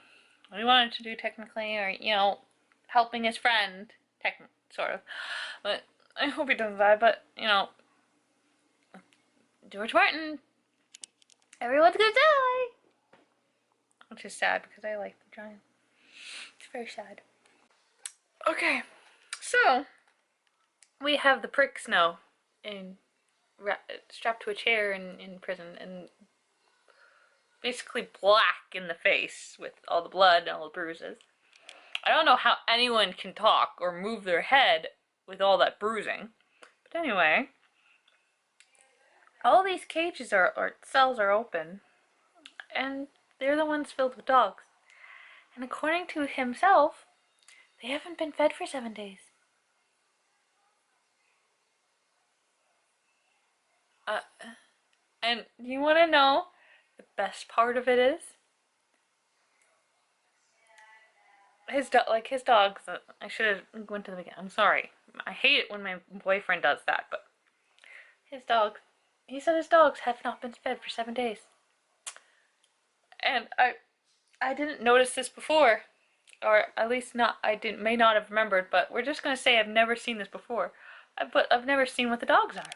what he wanted to do technically, or, you know, helping his friend, sort of. But I hope he doesn't die, but, you know, George Martin, everyone's gonna die! Which is sad, because I like the giant. It's very sad. Okay, so, we have the Prick Snow strapped to a chair in prison, and basically black in the face with all the blood and all the bruises. I don't know how anyone can talk or move their head with all that bruising. But anyway, all these cages or cells are open, and they're the ones filled with dogs. And according to himself, they haven't been fed for 7 days. And you want to know the best part of it is? his dogs. I should have went to the beginning. I'm sorry. I hate it when my boyfriend does that, but his dogs. He said his dogs have not been fed for 7 days, and I didn't notice this before, or at least not. I didn't may not have remembered, but we're just gonna say I've never seen this before. But I've never seen what the dogs are.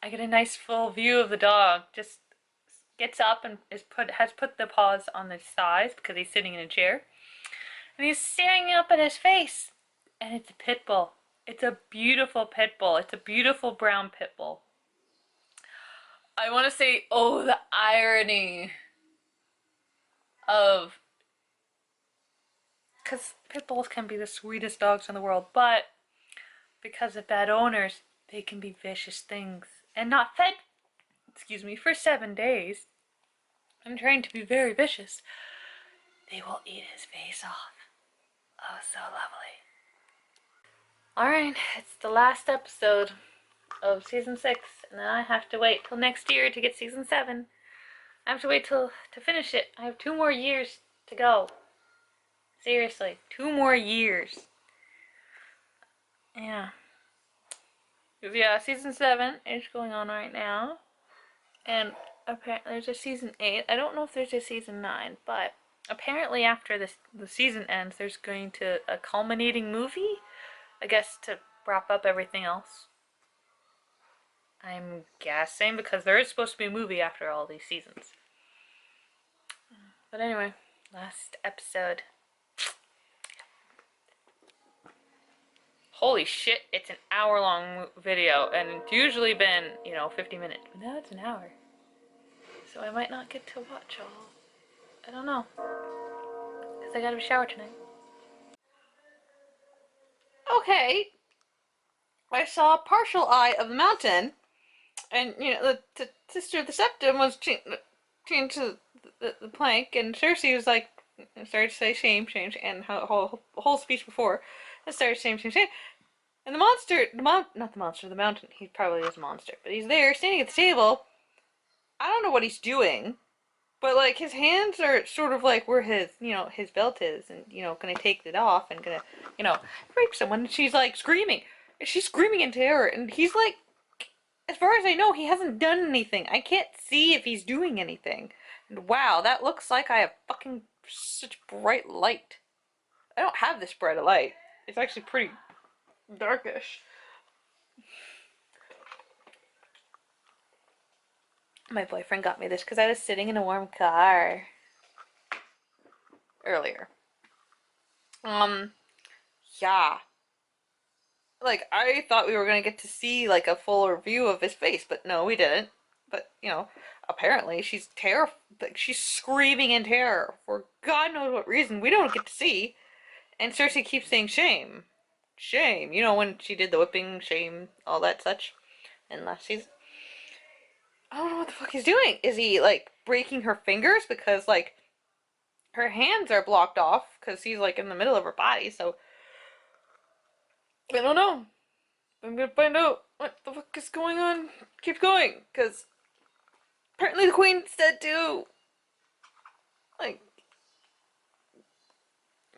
I get a nice full view of the dog. Just gets up and has put the paws on his thighs because he's sitting in a chair. And he's staring up at his face. And it's a pit bull. It's a beautiful pit bull. It's a beautiful brown pit bull. I want to say, oh, the irony of... Because pit bulls can be the sweetest dogs in the world, but because of bad owners, they can be vicious things. And not fed, excuse me, for 7 days. I'm trying to be very vicious. They will eat his face off. Oh, so lovely. Alright, it's the last episode of season 6, and then I have to wait till next year to get season 7. I have to wait to finish it. I have 2 more years to go. Seriously, 2 more years. Yeah. Yeah, season 7 is going on right now. And apparently there's a season 8. I don't know if there's a season 9, but apparently after the season ends, there's going to a culminating movie, I guess, to wrap up everything else. I'm guessing, because there is supposed to be a movie after all these seasons. But anyway, last episode. Holy shit, it's an hour-long video, and it's usually been, 50 minutes. But now it's an hour. So I might not get to watch all. I don't know. Because I gotta shower tonight. Okay. I saw a partial eye of the mountain, and, the sister of the septum was chained to the plank, and Cersei was like, started to say shame, shame, and her whole speech before, and started shame, shame, shame. And the monster, not the monster, the mountain, he probably is a monster, but he's there, standing at the table. I don't know what he's doing, but, like, his hands are sort of like where his, his belt is, and, gonna take it off, and gonna, rape someone, and she's, like, screaming. And she's screaming in terror, and he's, like, as far as I know, he hasn't done anything. I can't see if he's doing anything. And wow, that looks like I have fucking such bright light. I don't have this bright a light. It's actually pretty darkish. My boyfriend got me this because I was sitting in a warm car earlier. Yeah. Like, I thought we were gonna get to see, like, a fuller view of his face, but no, we didn't. But, apparently she's like, she's screaming in terror for God knows what reason we don't get to see. And Cersei keeps saying shame. Shame. When she did the whipping, shame, all that such in last season. I don't know what the fuck he's doing. Is he, like, breaking her fingers? Because, like, her hands are blocked off because he's, like, in the middle of her body, so I don't know. I'm gonna find out what the fuck is going on. Keep going, because apparently the queen's dead too. Like,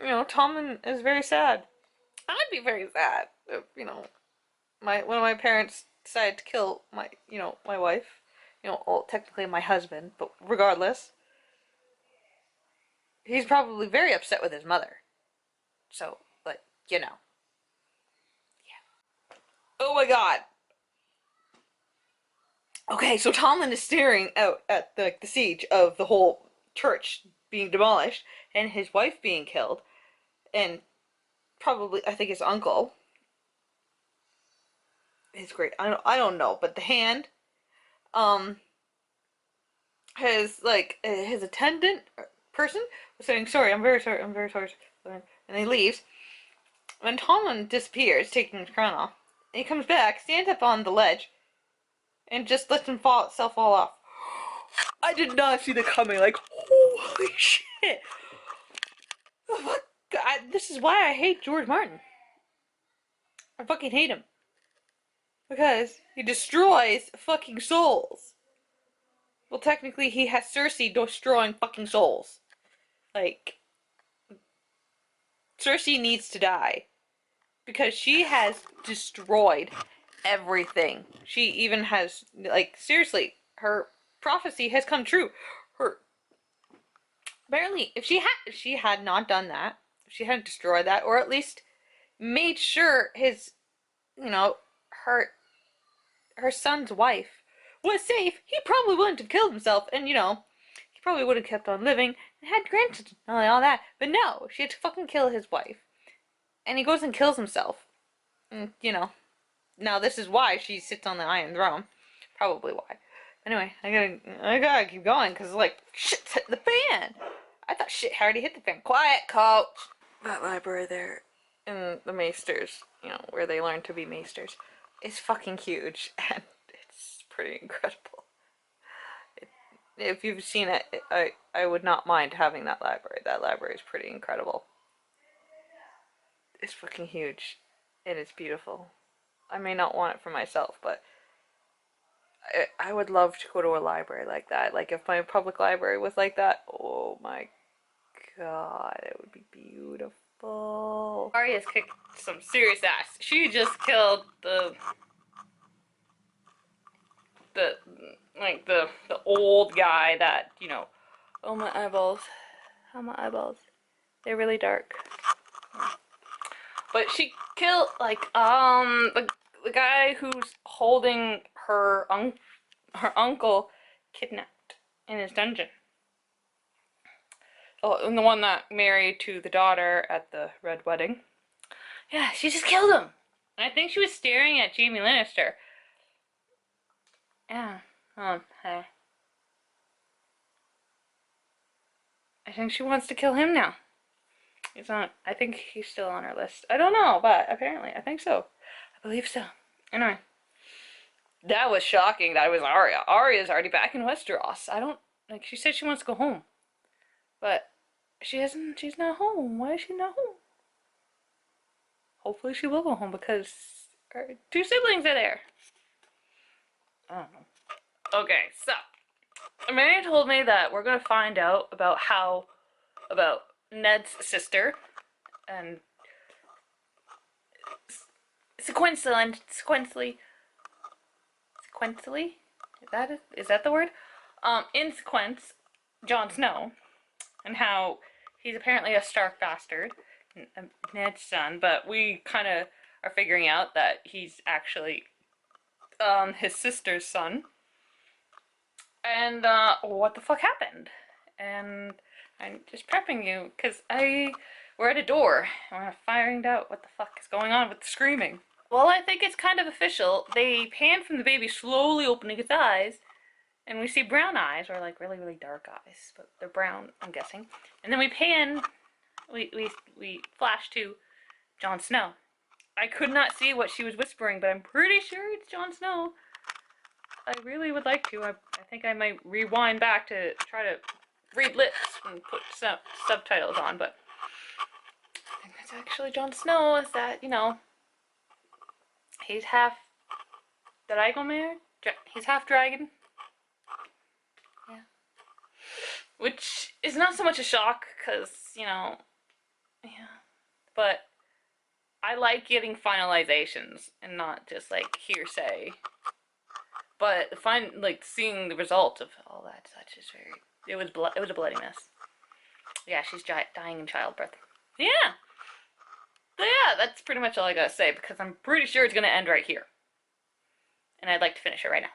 Tommen is very sad. I'd be very sad if, one of my parents decided to kill my wife. Well, technically my husband, but regardless. He's probably very upset with his mother. So, but, Yeah. Oh my god. Okay, so Tommen is staring out at the siege of the whole church being demolished and his wife being killed, and probably I think his uncle, his great I don't know, but the hand, um, his attendant person was saying sorry, I'm very sorry, I'm very sorry, and he leaves. When Tommen disappears, taking his crown off, and he comes back, stands up on the ledge, and just lets himself fall off. I did not see that coming. Like, holy shit! God, this is why I hate George Martin. I fucking hate him because he destroys fucking souls. Well, technically, he has Cersei destroying fucking souls. Like, Cersei needs to die. Because she has destroyed everything. She even has, like, seriously, her prophecy has come true. Her, apparently, if she had not done that, if she hadn't destroyed that, or at least made sure his, you know, her son's wife was safe, he probably wouldn't have killed himself, and, you know, he probably would have kept on living and had grandchildren and all that. But no, she had to fucking kill his wife. And he goes and kills himself. And, you know, now this is why she sits on the Iron Throne. Probably why. Anyway, I gotta keep going, because, like, shit's hit the fan. I thought shit already hit the fan. Quiet, coach. That library there in the Maesters, you know, where they learn to be Maesters, is fucking huge, and it's pretty incredible. If you've seen it, I would not mind having that library. That library is pretty incredible. It's fucking huge, and it's beautiful. I may not want it for myself, but I would love to go to a library like that. Like, if my public library was like that, oh my god, it would be beautiful. Arya's kicked some serious ass. She just killed the old guy that, you know, oh my eyeballs. How my eyeballs. They're really dark. But she killed, like, the guy who's holding her uncle kidnapped in his dungeon. Oh, and the one that married to the daughter at the Red Wedding. Yeah, she just killed him. And I think she was staring at Jaime Lannister. Yeah. Hey. I think she wants to kill him now. He's on. I think he's still on her list. I don't know, but apparently, I think so. I believe so. Anyway. That was shocking. That was Arya. Arya's already back in Westeros. I don't, like, she said she wants to go home. But she's not home. Why is she not home? Hopefully she will go home because her two siblings are there. I don't know. Okay, so Mary told me that we're gonna find out about Ned's sister and sequentially, is that the word? In sequence, Jon Snow, and how he's apparently a Stark bastard, Ned's son, but we kind of are figuring out that he's actually his sister's son. And what the fuck happened? And I'm just prepping you because we're at a door and we're finding out what the fuck is going on with the screaming. Well, I think it's kind of official. They pan from the baby slowly opening its eyes, and we see brown eyes, or like really, really dark eyes, but they're brown, I'm guessing. And then we pan, we flash to Jon Snow. I could not see what she was whispering, but I'm pretty sure it's Jon Snow. I really would like to. I think I might rewind back to try to read lips and put some subtitles on, but I think that's actually Jon Snow. Is that, you know, he's half Dragomir? He's half dragon. Yeah. Which is not so much a shock, because, you know, yeah. But I like getting finalizations and not just, like, hearsay. But like, seeing the result of all that such is very, it was a bloody mess. Yeah, she's dying in childbirth. Yeah. But yeah, that's pretty much all I gotta say, because I'm pretty sure it's gonna end right here. And I'd like to finish it right now.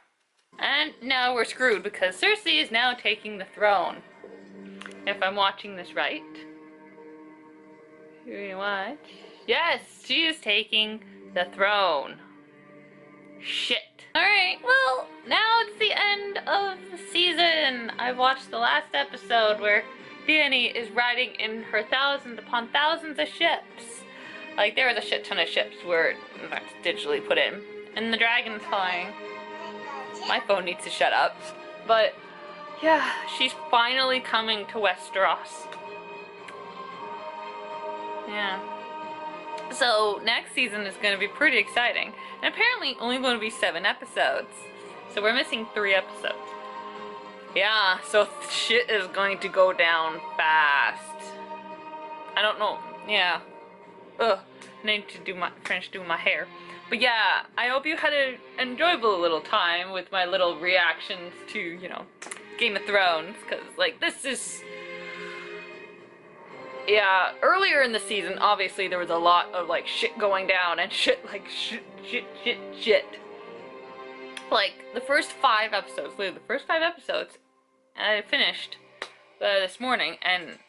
And now we're screwed, because Cersei is now taking the throne. If I'm watching this right. Here you watch. Yes, she is taking the throne. Shit. Alright, well, now it's the end of the season. I watched the last episode where Dany is riding in her thousands upon thousands of ships. Like, there was a shit ton of ships where that's digitally put in. And the dragon's flying. My phone needs to shut up. But, yeah, she's finally coming to Westeros. Yeah. So, next season is going to be pretty exciting. And apparently only going to be 7 episodes. So we're missing 3 episodes. Yeah, so shit is going to go down fast. I don't know. Yeah. ugh, need to finish doing my hair. But yeah, I hope you had an enjoyable little time with my little reactions to, you know, Game of Thrones, because, like, this is... Yeah, earlier in the season, obviously, there was a lot of, like, shit going down, and shit. Like, the first 5 episodes, literally the first 5 episodes, I finished this morning, and,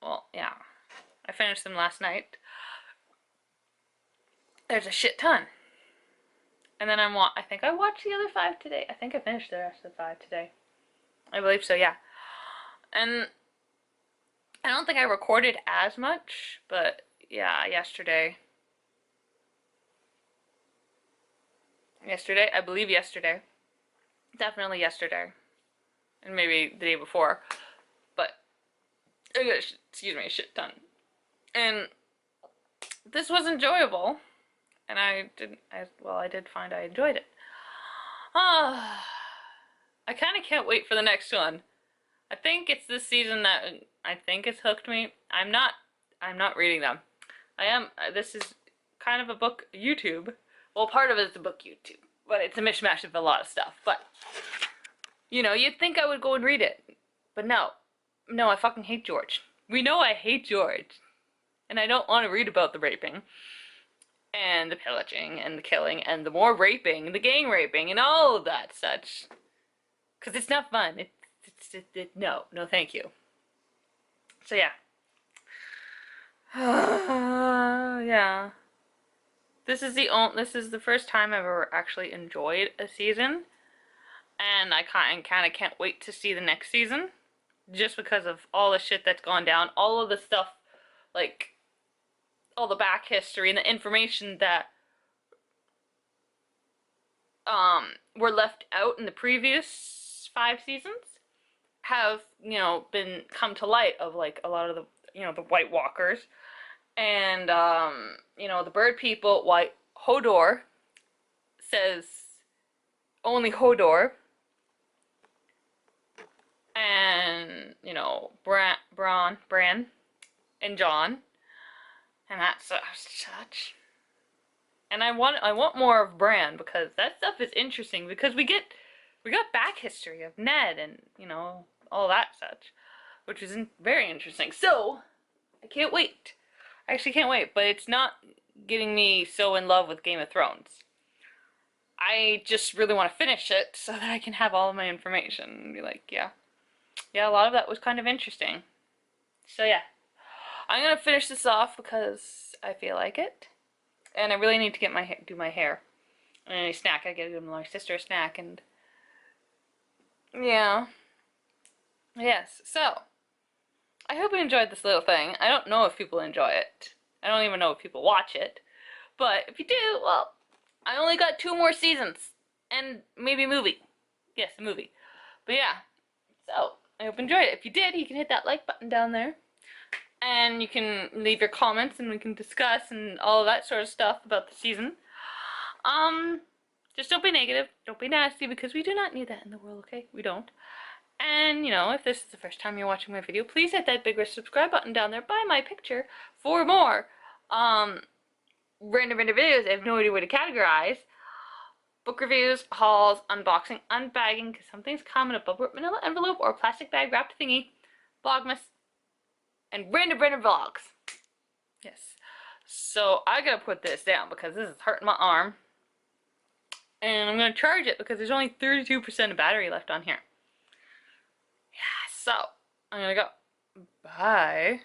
well, yeah, I finished them last night. There's a shit ton. And then I think I watched the other 5 today. I think I finished the rest of the 5 today. I believe so, yeah. And I don't think I recorded as much, but yeah, yesterday, I believe yesterday. Definitely yesterday. And maybe the day before. But, excuse me, a shit ton. And this was enjoyable. And I did find I enjoyed it. I kind of can't wait for the next one. I think it's this season that I think it's hooked me. I'm not reading them. This is kind of a book YouTube. Well, part of it is a book YouTube, but it's a mishmash of a lot of stuff. But, you know, you'd think I would go and read it. But no. No, I fucking hate George. We know I hate George. And I don't want to read about the raping. And the pillaging, and the killing, and the more raping, the gang raping, and all of that such. Because it's not fun. No, thank you. So yeah. Yeah. This is the first time I've ever actually enjoyed a season. And I kind of can't wait to see the next season. Just because of all the shit that's gone down. All of the stuff, like, all the back history and the information that were left out in the previous 5 seasons have, you know, come to light of, like, a lot of the, you know, the White Walkers and you know, the bird people. White Hodor says only Hodor, and, you know, Bran and Jon. And that's such. And I want more of Bran, because that stuff is interesting, because we got back history of Ned and, you know, all that such, which is very interesting. So I can't wait. I actually can't wait, but it's not getting me so in love with Game of Thrones. I just really want to finish it so that I can have all of my information and be like, yeah, a lot of that was kind of interesting. So yeah. I'm gonna finish this off because I feel like it, and I really need to get do my hair. And a snack. I gotta give my sister a snack, and yeah, yes. So I hope you enjoyed this little thing. I don't know if people enjoy it. I don't even know if people watch it, but if you do, well, I only got 2 more seasons, and maybe a movie. Yes, a movie. But yeah, so I hope you enjoyed it. If you did, you can hit that like button down there. And you can leave your comments and we can discuss and all that sort of stuff about the season. Just don't be negative, don't be nasty, because we do not need that in the world, okay? We don't. And, you know, if this is the first time you're watching my video, please hit that big red subscribe button down there by my picture for more random videos I have no idea where to categorize. Book reviews, hauls, unboxing, unbagging, because something's coming, a bubble wrap manila envelope or a plastic bag wrapped thingy, Vlogmas, and random vlogs. Yes. So I gotta put this down because this is hurting my arm. And I'm gonna charge it because there's only 32% of battery left on here. Yeah, so I'm gonna go. Bye.